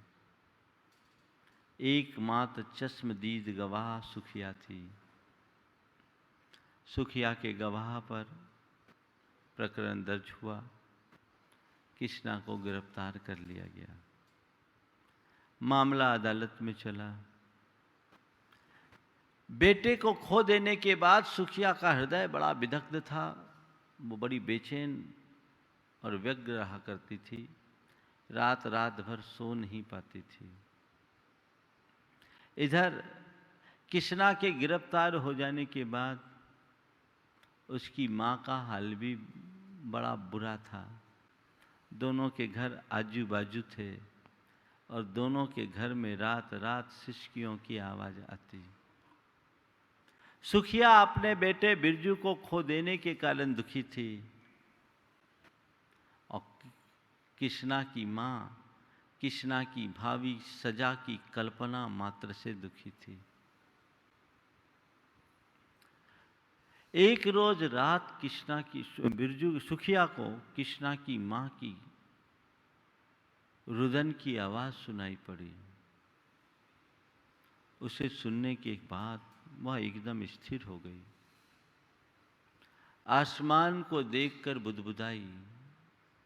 एकमात्र चश्मदीद गवाह सुखिया थी। सुखिया के गवाह पर प्रकरण दर्ज हुआ। कृष्णा को गिरफ्तार कर लिया गया। मामला अदालत में चला। बेटे को खो देने के बाद सुखिया का हृदय बड़ा विदग्ध था। वो बड़ी बेचैन और व्यग्र रहा करती थी। रात रात भर सो नहीं पाती थी। इधर कृष्णा के गिरफ्तार हो जाने के बाद उसकी मां का हाल भी बड़ा बुरा था। दोनों के घर आजू बाजू थे और दोनों के घर में रात रात सिसकियों की आवाज आती। सुखिया अपने बेटे बिरजू को खो देने के कारण दुखी थी और कृष्णा की मां कृष्णा की भावी सजा की कल्पना मात्र से दुखी थी। एक रोज रात कृष्णा की बिरजू सुखिया को कृष्णा की मां की रुदन की आवाज सुनाई पड़ी। उसे सुनने के बाद वह एकदम स्थिर हो गई। आसमान को देखकर बुदबुदाई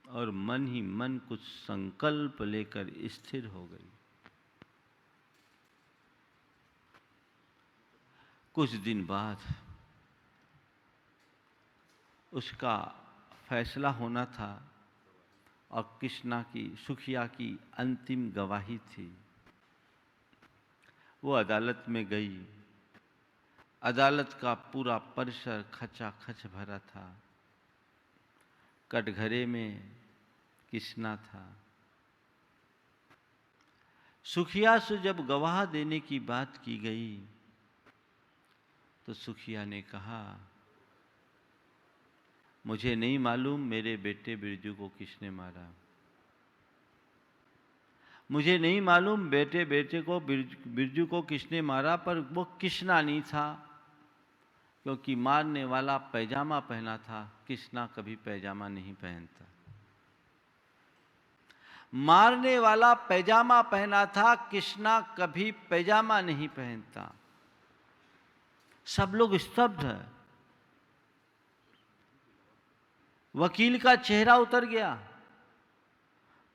और मन ही मन कुछ संकल्प लेकर स्थिर हो गई। कुछ दिन बाद उसका फैसला होना था और कृष्णा की, सुखिया की अंतिम गवाही थी। वो अदालत में गई। अदालत का पूरा परिसर खचाखच भरा था। कटघरे में कृष्णा था। सुखिया से जब गवाह देने की बात की गई तो सुखिया ने कहा, मुझे नहीं मालूम मेरे बेटे बिरजू को किसने मारा। मुझे नहीं मालूम बेटे को बिरजू को किसने मारा, पर वो कृष्णा नहीं था, क्योंकि मारने वाला पैजामा पहना था। कृष्णा कभी पैजामा नहीं पहनता। मारने वाला पैजामा पहना था, कृष्णा कभी पैजामा नहीं पहनता। सब लोग स्तब्ध है। वकील का चेहरा उतर गया।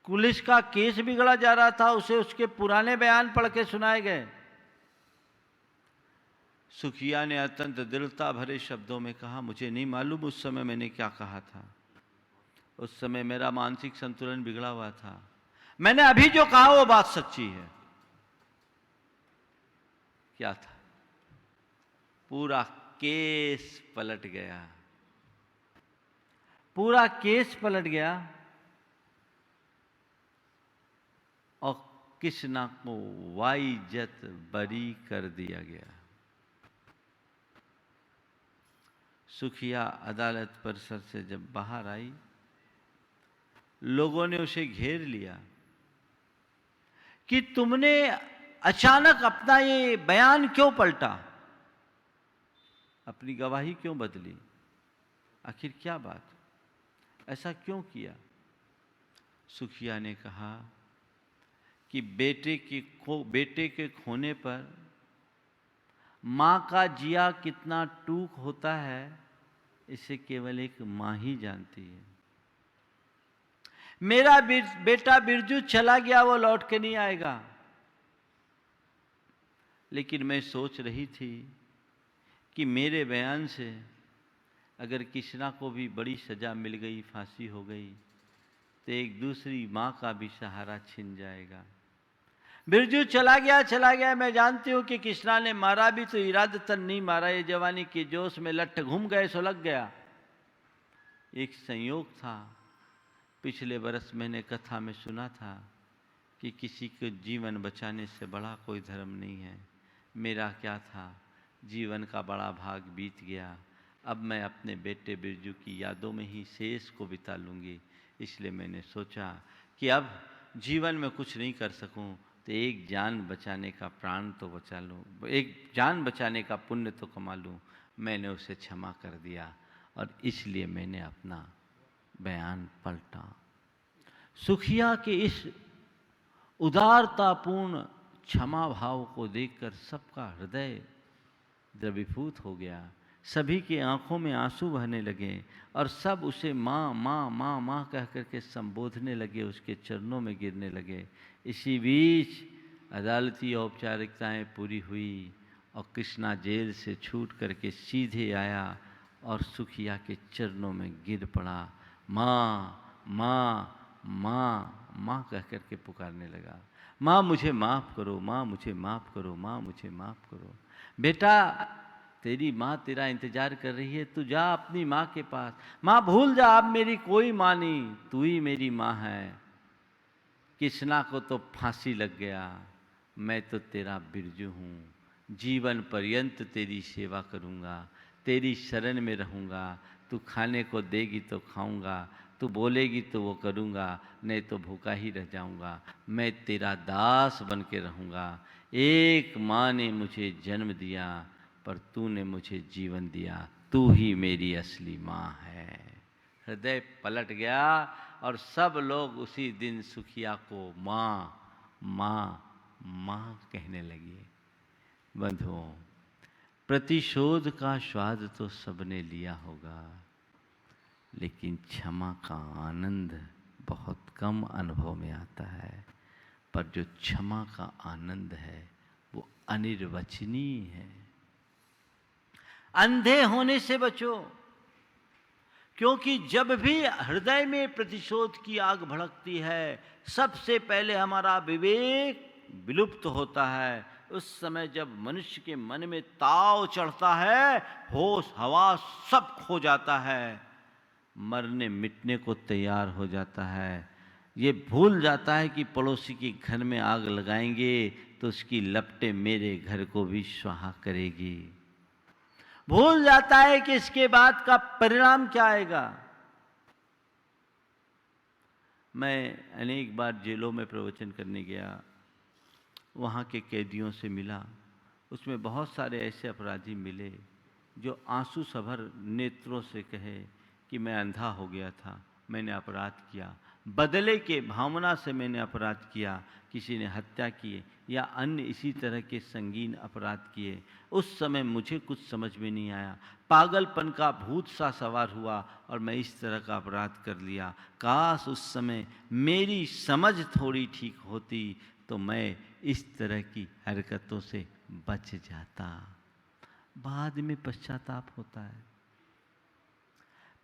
पुलिस का केस बिगड़ा जा रहा था, उसे उसके पुराने बयान पढ़ के सुनाए गए। सुखिया ने अत्यंत दृढ़ता भरे शब्दों में कहा, मुझे नहीं मालूम उस समय मैंने क्या कहा था। उस समय मेरा मानसिक संतुलन बिगड़ा हुआ था। मैंने अभी जो कहा वो बात सच्ची है। क्या था? पूरा केस पलट गया। पूरा केस पलट गया और कृष्णा को वाइज्जत बरी कर दिया गया। सुखिया अदालत परिसर से जब बाहर आई, लोगों ने उसे घेर लिया कि तुमने अचानक अपना ये बयान क्यों पलटा, अपनी गवाही क्यों बदली, आखिर क्या बात, ऐसा क्यों किया? सुखिया ने कहा कि बेटे के खोने पर माँ का जिया कितना टूक होता है, इसे केवल एक माँ ही जानती है। मेरा बेटा बिरजू चला गया, वो लौट के नहीं आएगा। लेकिन मैं सोच रही थी कि मेरे बयान से अगर कृष्णा को भी बड़ी सजा मिल गई, फांसी हो गई, तो एक दूसरी माँ का भी सहारा छिन जाएगा। बिरजू चला गया। मैं जानती हूँ कि कृष्णा ने मारा भी तो इरादतन नहीं मारा। ये जवानी के जोश में लट्ठ घूम गए सो लग गया। एक संयोग था। पिछले बरस मैंने कथा में सुना था कि किसी को जीवन बचाने से बड़ा कोई धर्म नहीं है। मेरा क्या था, जीवन का बड़ा भाग बीत गया। अब मैं अपने बेटे बिरजू की यादों में ही शेष को बिता लूँगी। इसलिए मैंने सोचा कि अब जीवन में कुछ नहीं कर सकूं तो एक जान बचाने का प्राण तो बचा लूँ, एक जान बचाने का पुण्य तो कमा लूँ। मैंने उसे क्षमा कर दिया और इसलिए मैंने अपना बयान पलटा। सुखिया के इस उदारतापूर्ण क्षमा भाव को देखकर सबका हृदय द्रवीभूत हो गया। सभी की आंखों में आंसू बहने लगे और सब उसे माँ माँ माँ माँ कह करके संबोधने लगे, उसके चरणों में गिरने लगे। इसी बीच अदालती औपचारिकताएं पूरी हुई और कृष्णा जेल से छूट करके सीधे आया और सुखिया के चरणों में गिर पड़ा। माँ माँ माँ माँ कह करके पुकारने लगा, माँ मुझे माफ़ करो, माँ मुझे माफ़ करो, माँ मुझे माफ़ करो। बेटा तेरी माँ तेरा इंतजार कर रही है, तू जा अपनी माँ के पास। माँ भूल जा, अब मेरी कोई माँ नहीं, तू ही मेरी माँ है। कृष्णा को तो फांसी लग गया, मैं तो तेरा बिरजू हूँ। जीवन पर्यंत तेरी सेवा करूँगा, तेरी शरण में रहूँगा। तू खाने को देगी तो खाऊँगा, तू बोलेगी तो वो करूँगा, नहीं तो भूखा ही रह जाऊँगा। मैं तेरा दास बन के रहूँगा। एक माँ ने मुझे जन्म दिया पर तूने मुझे जीवन दिया, तू ही मेरी असली माँ है। हृदय पलट गया और सब लोग उसी दिन सुखिया को माँ माँ माँ कहने लगे। बंधुओं, प्रतिशोध का स्वाद तो सबने लिया होगा, लेकिन क्षमा का आनंद बहुत कम अनुभव में आता है। पर जो क्षमा का आनंद है वो अनिर्वचनीय है। अंधे होने से बचो, क्योंकि जब भी हृदय में प्रतिशोध की आग भड़कती है, सबसे पहले हमारा विवेक विलुप्त होता है। उस समय जब मनुष्य के मन में ताव चढ़ता है, होश हवास सब खो जाता है, मरने मिटने को तैयार हो जाता है। ये भूल जाता है कि पड़ोसी के घर में आग लगाएंगे तो उसकी लपटें मेरे घर को भी स्वाहा करेगी। भूल जाता है कि इसके बाद का परिणाम क्या आएगा। मैं अनेक बार जेलों में प्रवचन करने गया, वहाँ के कैदियों से मिला। उसमें बहुत सारे ऐसे अपराधी मिले जो आंसू सभर नेत्रों से कहे कि मैं अंधा हो गया था, मैंने अपराध किया, बदले के भावना से मैंने अपराध किया, किसी ने हत्या की या अन्य इसी तरह के संगीन अपराध किए। उस समय मुझे कुछ समझ में नहीं आया, पागलपन का भूत सा सवार हुआ और मैं इस तरह का अपराध कर लिया। काश उस समय मेरी समझ थोड़ी ठीक होती तो मैं इस तरह की हरकतों से बच जाता। बाद में पश्चाताप होता है।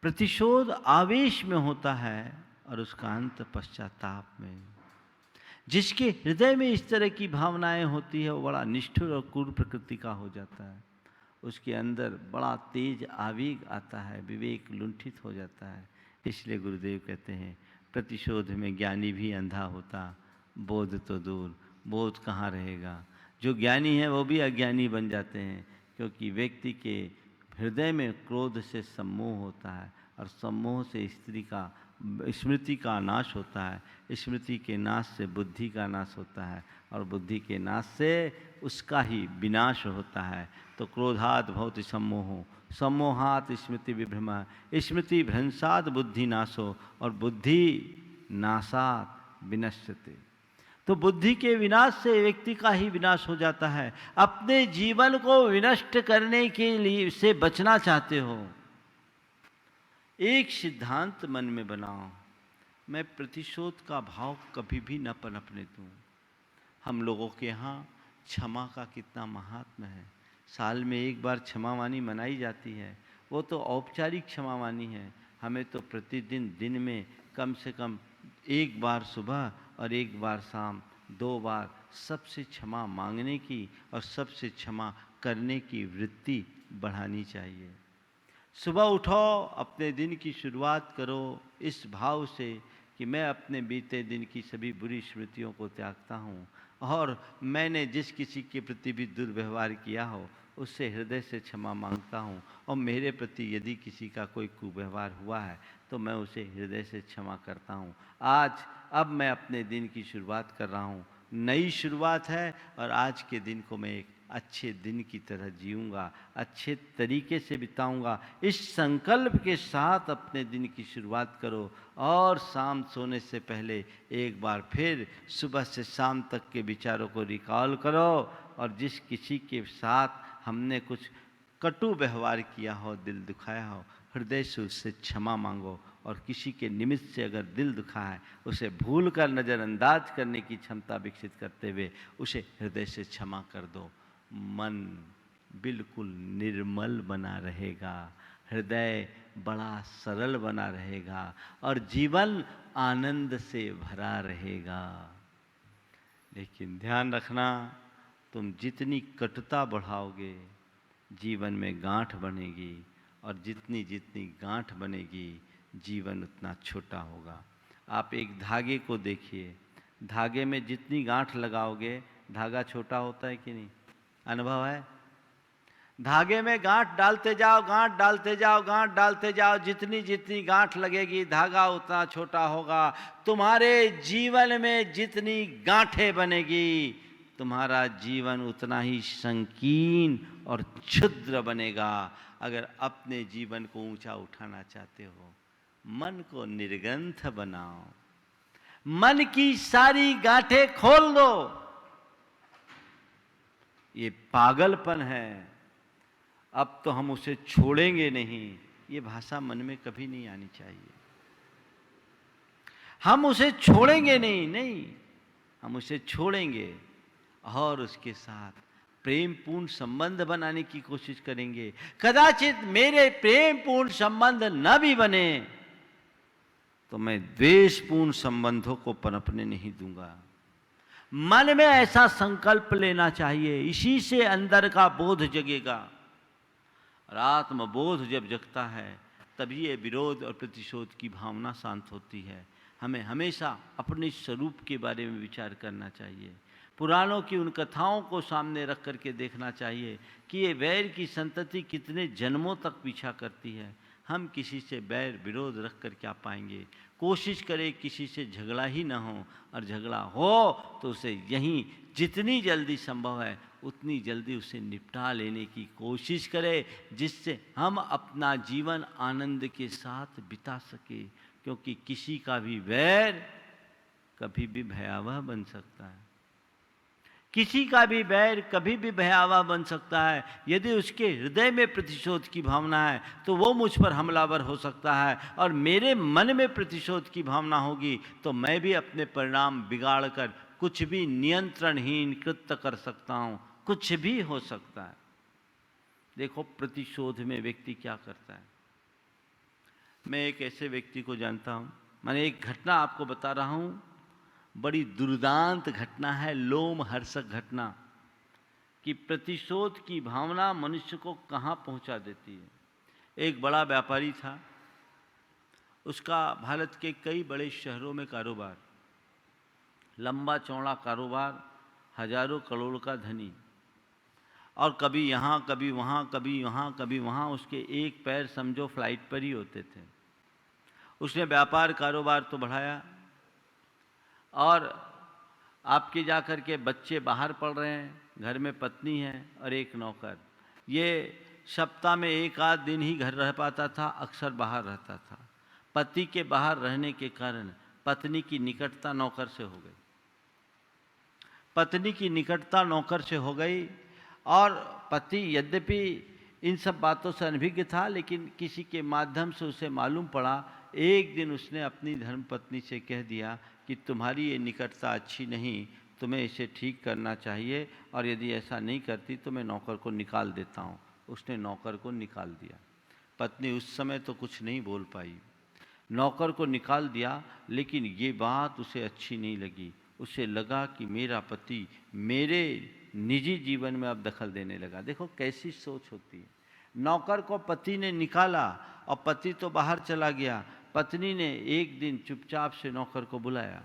प्रतिशोध आवेश में होता है और उसका अंत पश्चाताप में। जिसके हृदय में इस तरह की भावनाएं होती है वो बड़ा निष्ठुर और क्रूर प्रकृति का हो जाता है। उसके अंदर बड़ा तेज आवेग आता है, विवेक लुंठित हो जाता है। इसलिए गुरुदेव कहते हैं प्रतिशोध में ज्ञानी भी अंधा होता, बोध तो दूर, बोध कहाँ रहेगा। जो ज्ञानी है वो भी अज्ञानी बन जाते हैं, क्योंकि व्यक्ति के हृदय में क्रोध से सम्मोह होता है और सम्मोह से स्मृति का नाश होता है। स्मृति के नाश से बुद्धि का नाश होता है और बुद्धि के नाश से उसका ही विनाश होता है। तो क्रोधात् भवति सम्मोहो, सम्मोहात् स्मृति विभ्रमः, स्मृति भ्रंशात् बुद्धि नाशो और बुद्धि नाशात् विनश्यते। तो बुद्धि के विनाश से व्यक्ति का ही विनाश हो जाता है। अपने जीवन को विनष्ट करने के लिए से बचना चाहते हो, एक सिद्धांत मन में बनाओ, मैं प्रतिशोध का भाव कभी भी न पनपने दूं। हम लोगों के यहाँ क्षमा का कितना महात्म है। साल में एक बार क्षमावानी मनाई जाती है, वो तो औपचारिक क्षमावानी है। हमें तो प्रतिदिन दिन में कम से कम एक बार सुबह और एक बार शाम, 2 बार सबसे क्षमा मांगने की और सबसे क्षमा करने की वृत्ति बढ़ानी चाहिए। सुबह उठो, अपने दिन की शुरुआत करो इस भाव से कि मैं अपने बीते दिन की सभी बुरी स्मृतियों को त्यागता हूँ और मैंने जिस किसी के प्रति भी दुर्व्यवहार किया हो उससे हृदय से क्षमा मांगता हूँ, और मेरे प्रति यदि किसी का कोई कुव्यवहार हुआ है तो मैं उसे हृदय से क्षमा करता हूँ। अब मैं अपने दिन की शुरुआत कर रहा हूँ, नई शुरुआत है और आज के दिन को मैं एक अच्छे दिन की तरह जीऊँगा, अच्छे तरीके से बिताऊँगा। इस संकल्प के साथ अपने दिन की शुरुआत करो और शाम सोने से पहले एक बार फिर सुबह से शाम तक के विचारों को रिकॉल करो और जिस किसी के साथ हमने कुछ कटु व्यवहार किया हो, दिल दुखाया हो, हृदय से उससे क्षमा मांगो और किसी के निमित्त से अगर दिल दुखा है उसे भूल कर नज़रअंदाज करने की क्षमता विकसित करते हुए उसे हृदय से क्षमा कर दो। मन बिल्कुल निर्मल बना रहेगा, हृदय बड़ा सरल बना रहेगा और जीवन आनंद से भरा रहेगा। लेकिन ध्यान रखना, तुम जितनी कटुता बढ़ाओगे जीवन में गांठ बनेगी और जितनी जितनी गांठ बनेगी जीवन उतना छोटा होगा। आप एक धागे को देखिए, धागे में जितनी गांठ लगाओगे धागा छोटा होता है कि नहीं? अनुभव है? धागे में गांठ डालते जाओ, गांठ डालते जाओ, गांठ डालते जाओ, जितनी जितनी गांठ लगेगी धागा उतना छोटा होगा। तुम्हारे जीवन में जितनी गांठें बनेगी तुम्हारा जीवन उतना ही संकीर्ण और क्षुद्र बनेगा। अगर अपने जीवन को ऊंचा उठाना चाहते हो, मन को निर्ग्रंथ बनाओ, मन की सारी गांठें खोल दो। ये पागलपन है, अब तो हम उसे छोड़ेंगे नहीं, ये भाषा मन में कभी नहीं आनी चाहिए। हम उसे छोड़ेंगे नहीं, हम उसे छोड़ेंगे और उसके साथ प्रेम पूर्ण संबंध बनाने की कोशिश करेंगे। कदाचित मेरे प्रेम पूर्ण संबंध न भी बने तो मैं द्वेषपूर्ण संबंधों को पनपने नहीं दूंगा। मन में ऐसा संकल्प लेना चाहिए, इसी से अंदर का बोध जगेगा। और आत्मबोध जब जगता है तभी ये विरोध और प्रतिशोध की भावना शांत होती है। हमें हमेशा अपने स्वरूप के बारे में विचार करना चाहिए। पुराणों की उन कथाओं को सामने रख करके देखना चाहिए कि ये वैर की संतति कितने जन्मों तक पीछा करती है। हम किसी से बैर विरोध रख कर क्या पाएंगे। कोशिश करें किसी से झगड़ा ही ना हो, और झगड़ा हो तो उसे यहीं जितनी जल्दी संभव है उतनी जल्दी उसे निपटा लेने की कोशिश करें, जिससे हम अपना जीवन आनंद के साथ बिता सके। क्योंकि किसी का भी वैर कभी भी भयावह बन सकता है। किसी का भी बैर कभी भी भयावह बन सकता है। यदि उसके हृदय में प्रतिशोध की भावना है तो वो मुझ पर हमलावर हो सकता है, और मेरे मन में प्रतिशोध की भावना होगी तो मैं भी अपने परिणाम बिगाड़ कर कुछ भी नियंत्रणहीन कृत्य कर सकता हूँ, कुछ भी हो सकता है। देखो प्रतिशोध में व्यक्ति क्या करता है। मैं एक ऐसे व्यक्ति को जानता हूँ, मैंने एक घटना आपको बता रहा हूँ, बड़ी दुर्दांत घटना है, लोमहर्षक घटना, कि प्रतिशोध की भावना मनुष्य को कहाँ पहुँचा देती है। एक बड़ा व्यापारी था, उसका भारत के कई बड़े शहरों में कारोबार, लंबा चौड़ा कारोबार, हजारों करोड़ का धनी, और कभी यहाँ कभी वहाँ, कभी यहाँ कभी वहाँ, उसके एक पैर समझो फ्लाइट पर ही होते थे। उसने व्यापार कारोबार तो बढ़ाया, और आपके जाकर के बच्चे बाहर पढ़ रहे हैं, घर में पत्नी है और एक नौकर। ये सप्ताह में एक आध दिन ही घर रह पाता था, अक्सर बाहर रहता था। पति के बाहर रहने के कारण पत्नी की निकटता नौकर से हो गई। पत्नी की निकटता नौकर से हो गई, और पति यद्यपि इन सब बातों से अनभिज्ञ था, लेकिन किसी के माध्यम से उसे मालूम पड़ा। एक दिन उसने अपनी धर्मपत्नी से कह दिया कि तुम्हारी ये निकटता अच्छी नहीं, तुम्हें इसे ठीक करना चाहिए, और यदि ऐसा नहीं करती तो मैं नौकर को निकाल देता हूँ। उसने नौकर को निकाल दिया। पत्नी उस समय तो कुछ नहीं बोल पाई। नौकर को निकाल दिया, लेकिन ये बात उसे अच्छी नहीं लगी। उसे लगा कि मेरा पति मेरे निजी जीवन में अब दखल देने लगा। देखो कैसी सोच होती है। नौकर को पति ने निकाला और पति तो बाहर चला गया। पत्नी ने एक दिन चुपचाप से नौकर को बुलाया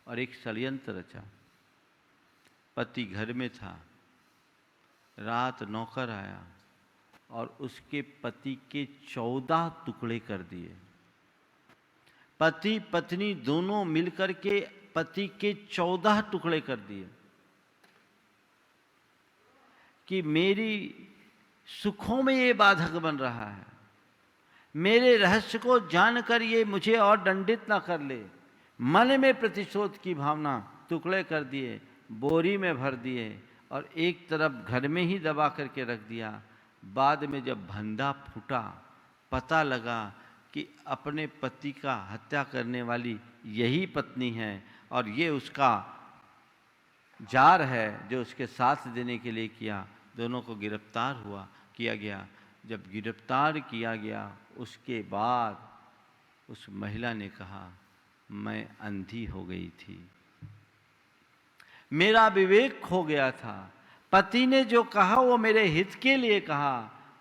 और एक षड्यंत्र रचा। पति घर में था, रात नौकर आया और उसके पति के 14 टुकड़े कर दिए। पति पत्नी दोनों मिलकर के पति के 14 टुकड़े कर दिए कि मेरी सुखों में ये बाधक बन रहा है, मेरे रहस्य को जानकर ये मुझे और दंडित ना कर ले। मन में प्रतिशोध की भावना, टुकड़े कर दिए, बोरी में भर दिए और एक तरफ घर में ही दबा करके रख दिया। बाद में जब भंडा फूटा, पता लगा कि अपने पति का हत्या करने वाली यही पत्नी है और ये उसका जार है जो उसके साथ देने के लिए किया। दोनों को गिरफ्तार किया गया। जब गिरफ्तार किया गया उसके बाद उस महिला ने कहा, मैं अंधी हो गई थी, मेरा विवेक खो गया था। पति ने जो कहा वो मेरे हित के लिए कहा,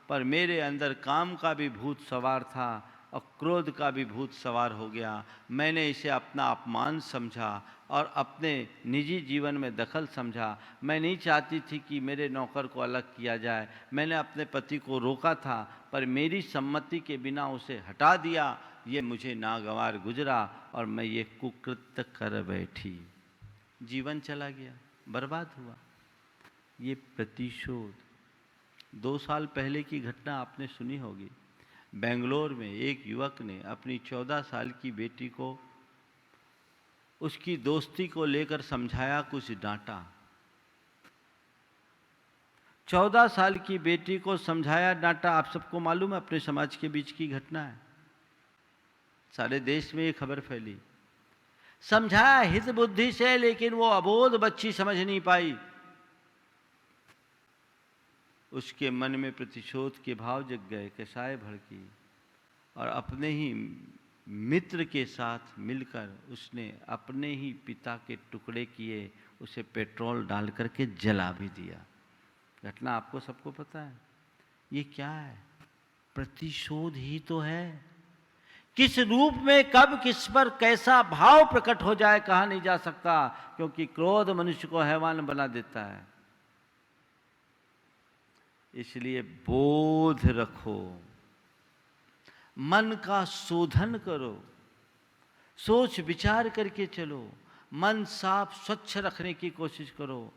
पर मेरे अंदर काम का भी भूत सवार था और क्रोध का भी भूत सवार हो गया। मैंने इसे अपना अपमान समझा और अपने निजी जीवन में दखल समझा। मैं नहीं चाहती थी कि मेरे नौकर को अलग किया जाए। मैंने अपने पति को रोका था, पर मेरी सम्मति के बिना उसे हटा दिया। ये मुझे नागवार गुजरा और मैं ये कुकृत्य कर बैठी। जीवन चला गया, बर्बाद हुआ। ये प्रतिशोध। 2 साल पहले की घटना आपने सुनी होगी। बेंगलोर में एक युवक ने अपनी 14 साल की बेटी को उसकी दोस्ती को लेकर समझाया, कुछ डांटा। 14 साल की बेटी को समझाया, डांटा। आप सबको मालूम है, अपने समाज के बीच की घटना है। सारे देश में ये खबर फैली। समझाया हित बुद्धि से, लेकिन वो अबोध बच्ची समझ नहीं पाई। उसके मन में प्रतिशोध के भाव जग गए, कसाय भड़की और अपने ही मित्र के साथ मिलकर उसने अपने ही पिता के टुकड़े किए, उसे पेट्रोल डाल करके जला भी दिया। घटना आपको सबको पता है। ये क्या है? प्रतिशोध ही तो है। किस रूप में कब किस पर कैसा भाव प्रकट हो जाए कहा नहीं जा सकता, क्योंकि क्रोध मनुष्य को हैवान बना देता है। इसलिए बोध रखो, मन का शोधन करो, सोच विचार करके चलो, मन साफ स्वच्छ रखने की कोशिश करो,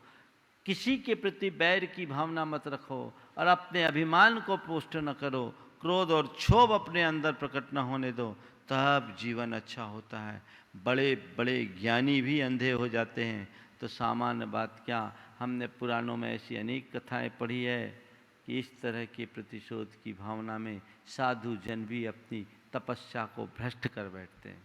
किसी के प्रति बैर की भावना मत रखो और अपने अभिमान को पुष्ट न करो, क्रोध और क्षोभ अपने अंदर प्रकट न होने दो, तब जीवन अच्छा होता है। बड़े बड़े ज्ञानी भी अंधे हो जाते हैं तो सामान्य बात क्या, हमने पुराणों में ऐसी अनेक कथाएं पढ़ी है कि इस तरह के प्रतिशोध की भावना में साधु जन भी अपनी तपस्या को भ्रष्ट कर बैठते हैं,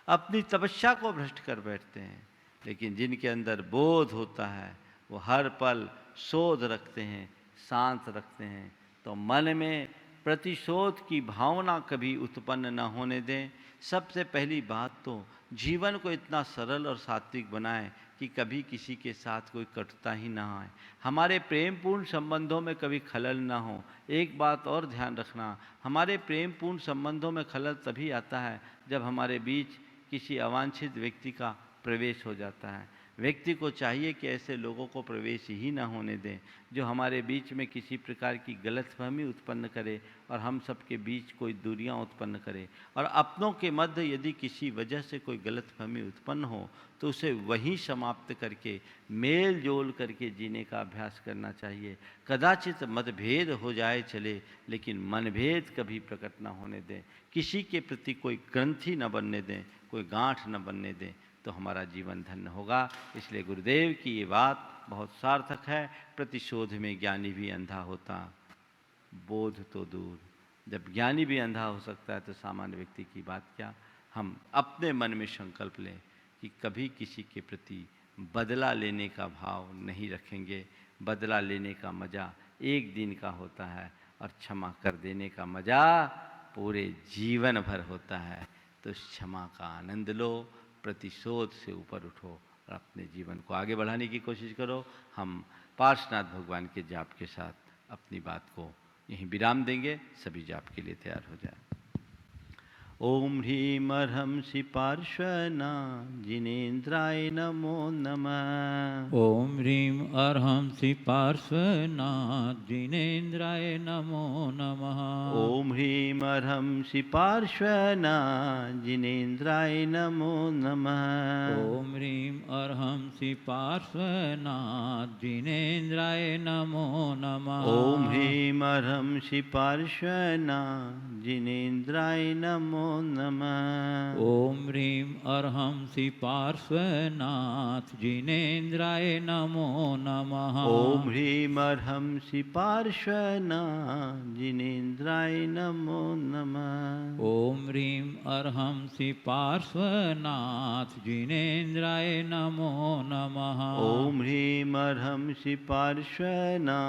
अपनी तपस्या को भ्रष्ट कर बैठते हैं। लेकिन जिनके अंदर बोध होता है वो हर पल शोध रखते हैं, शांत रखते हैं। तो मन में प्रतिशोध की भावना कभी उत्पन्न न होने दें। सबसे पहली बात तो जीवन को इतना सरल और सात्विक बनाएं कि कभी किसी के साथ कोई कटुता ही ना आए, हमारे प्रेमपूर्ण संबंधों में कभी खलल ना हो। एक बात और ध्यान रखना, हमारे प्रेमपूर्ण संबंधों में खलल तभी आता है जब हमारे बीच किसी अवांछित व्यक्ति का प्रवेश हो जाता है। व्यक्ति को चाहिए कि ऐसे लोगों को प्रवेश ही ना होने दें जो हमारे बीच में किसी प्रकार की गलतफहमी उत्पन्न करे और हम सबके बीच कोई दूरियां उत्पन्न करे। और अपनों के मध्य यदि किसी वजह से कोई गलतफहमी उत्पन्न हो तो उसे वहीं समाप्त करके मेल जोल करके जीने का अभ्यास करना चाहिए। कदाचित मतभेद हो जाए चले, लेकिन मनभेद कभी प्रकट न होने दें। किसी के प्रति कोई ग्रंथि न बनने दें, कोई गांठ न बनने दें, तो हमारा जीवन धन्य होगा। इसलिए गुरुदेव की ये बात बहुत सार्थक है। प्रतिशोध में ज्ञानी भी अंधा होता, बोध तो दूर। जब ज्ञानी भी अंधा हो सकता है तो सामान्य व्यक्ति की बात क्या। हम अपने मन में संकल्प लें कि कभी किसी के प्रति बदला लेने का भाव नहीं रखेंगे। बदला लेने का मज़ा एक दिन का होता है और क्षमा कर देने का मज़ा पूरे जीवन भर होता है। तो इस क्षमा का आनंद लो, प्रतिशोध से ऊपर उठो और अपने जीवन को आगे बढ़ाने की कोशिश करो। हम पार्श्वनाथ भगवान के जाप के साथ अपनी बात को यहीं विराम देंगे। सभी जाप के लिए तैयार हो जाए। ओम ह्रीं अर्हंसि पार्श्वना जिनेन्द्राय नमो नमः। ओम ह्रीं अर्हंसि पार्श्वना जिनेन्द्राय नमो नमः। ओम ह्रीं अर्हंसि पार्श्वना जिनेन्द्राय नमो नमः। ओम ह्रीं अर्हंसि पार्श्वना जिनेन्द्राय नमो नमः। ओम ह्रीं अर्हंसि पार्श्वना जिनेन्द्राय नमो नमः। ओम ह्रीं अर्हंसि पार्श्वनाथ जिनेन्द्राय नमो नमः। ओम ह्रीं अर्हंसि पार्श्वना जिनेन्द्राय नमो नमः। ओम ह्रीं अर्हंसि पार्श्वनाथ जिनेन्द्राय नमो नमः। ओम ह्रीं अर्हंसि पार्श्वना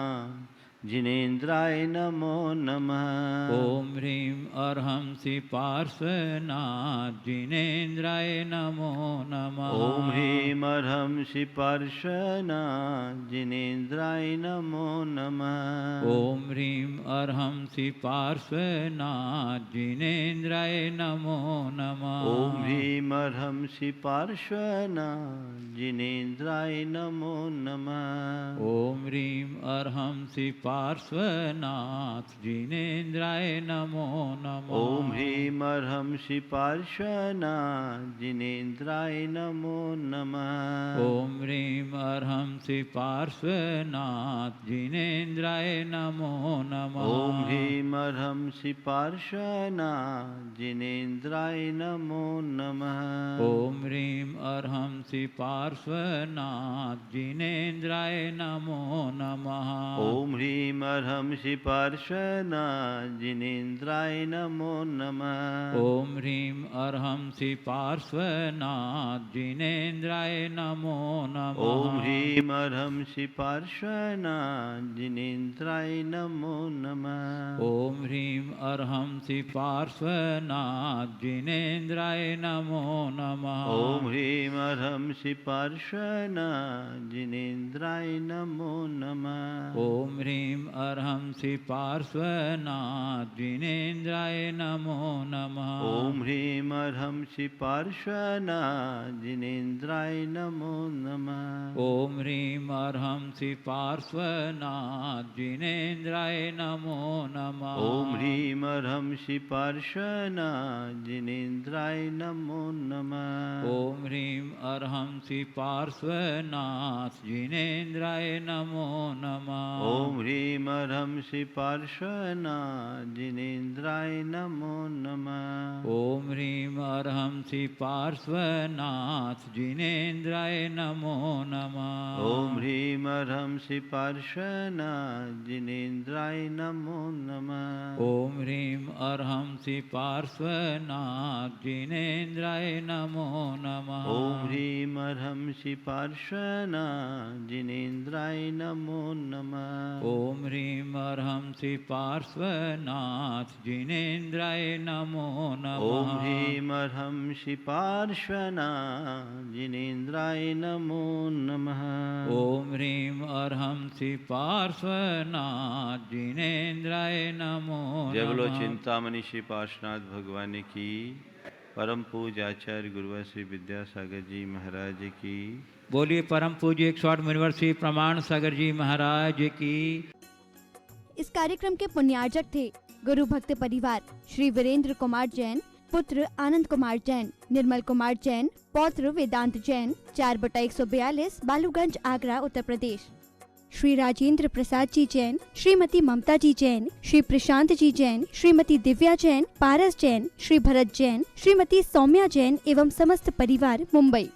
जिनेन्द्राय नमो नमः। ओम ह्रीं अर्हंसि पार्श्वनाथ जिनेन्द्राय नमो नमः। ओम ह्रीं अर्हंसि पार्श्वना जिनेन्द्राय नमो नमः। ओम ह्रीं अर्हंसि पार्श्वनाथ जिनेन्द्राय नमो नमः। ओम ह्रीं अर्हंसि पार्श्वना जिनेन्द्राय नमो नमः। ओम ह्रीं अर्हंसि पार्श्वनाथ जिनेन्द्राय नमो नमः। ओम ह्रीं अर्हंसि पार्श्वना जिनेन्द्राय नमो नमः। ओम ह्रीं अर्हंसि पार्श्वनाथ जिनेन्द्राय नमो नमः। ओम ह्रीं अर्हंसि पार्श्वना जिनेन्द्राय नमो नमः। ओम ह्रीं अर्हंसि पार्श्वनाथ जिनेन्द्राय नमो नमः। ओम ह्रीं ह्रीं अर्हंसि पार्श्वनाथ जिनेन्द्राय नमो नमः। ओम ह्रीं अर्हंसि पार्श्वनाथ जिनेन्द्राय नमो नमः। ओम ह्रीं अर्हंसि पार्श्वनाथ जिनेन्द्राय नमो नमः। ओम ह्रीं अर्हंसि पार्श्वनाथ जिनेन्द्राय नमो नमः। ओम ह्रीं अर्हंसि पार्श्वनाथ जिनेन्द्राय नमो नमः। ओम ह्रीं अर्हंसि पार्श्वनाथ जिनेन्द्राय नमो नमः। ओम ह्रीं अर्हंसि पार्श्वनाथ जिनेन्द्राय नमो नमः। ओम ह्रीं अर्हंसि पार्श्वनाथ जिनेन्द्राय नमो नमः। ओम ह्रीं अर्हंसि पार्श्वनाथ जिनेन्द्राय नमो नमः। ओम ह्रीं अर्हंसि पार्श्वनाथ जिनेन्द्राय नमो नमः। ओम ह्रीं अर्हंसि पार्श्वनाथ जिनेन्द्राय नमो नमः। ओम ह्रीं अर्हंसि पार्श्वनाथ जिनेन्द्राय नमो नमः। ओम ह्रीं अर्हंसि पार्श्वनाथ जिनेन्द्राय नमो नमः। ओम ह्रीं अर्हंसि पार्श्वनाथ जिनेन्द्राय नमो नमः। ओम ह्रीं अर्हंसि पार्श्वनाथ जिनेन्द्राय नमो नमः। ओम ह्रीं अर्हंसि पार्श्वनाथ जिनेन्द्राय नमो नमः। ओम ह्रीं अर्हंसि पार्श्वनाथ जिनेन्द्राय नमो नमः। ओम ह्रीं अर्हंसि पार्श्वनाथ जिनेन्द्राय नमो नमः। जय बोलो चिंतामणि श्री पार्श्वनाथ भगवान की, परम पूज्य आचार्य गुरुवर श्री विद्यासागर जी महाराज की। बोलिए परम पूज्य 108 मुनिवर्षी प्रमाण सागर जी महाराज की। इस कार्यक्रम के पुण्यार्जक थे गुरु भक्त परिवार श्री वीरेंद्र कुमार जैन, पुत्र आनंद कुमार जैन, निर्मल कुमार जैन, पौत्र वेदांत जैन, 4/142 बालूगंज आगरा उत्तर प्रदेश। श्री राजेंद्र प्रसाद जी जैन, श्रीमती ममता जी जैन, श्री प्रशांत जी जैन, श्रीमती दिव्या जैन, पारस जैन, श्री भरत जैन, श्रीमती सौम्या जैन एवं समस्त परिवार मुंबई।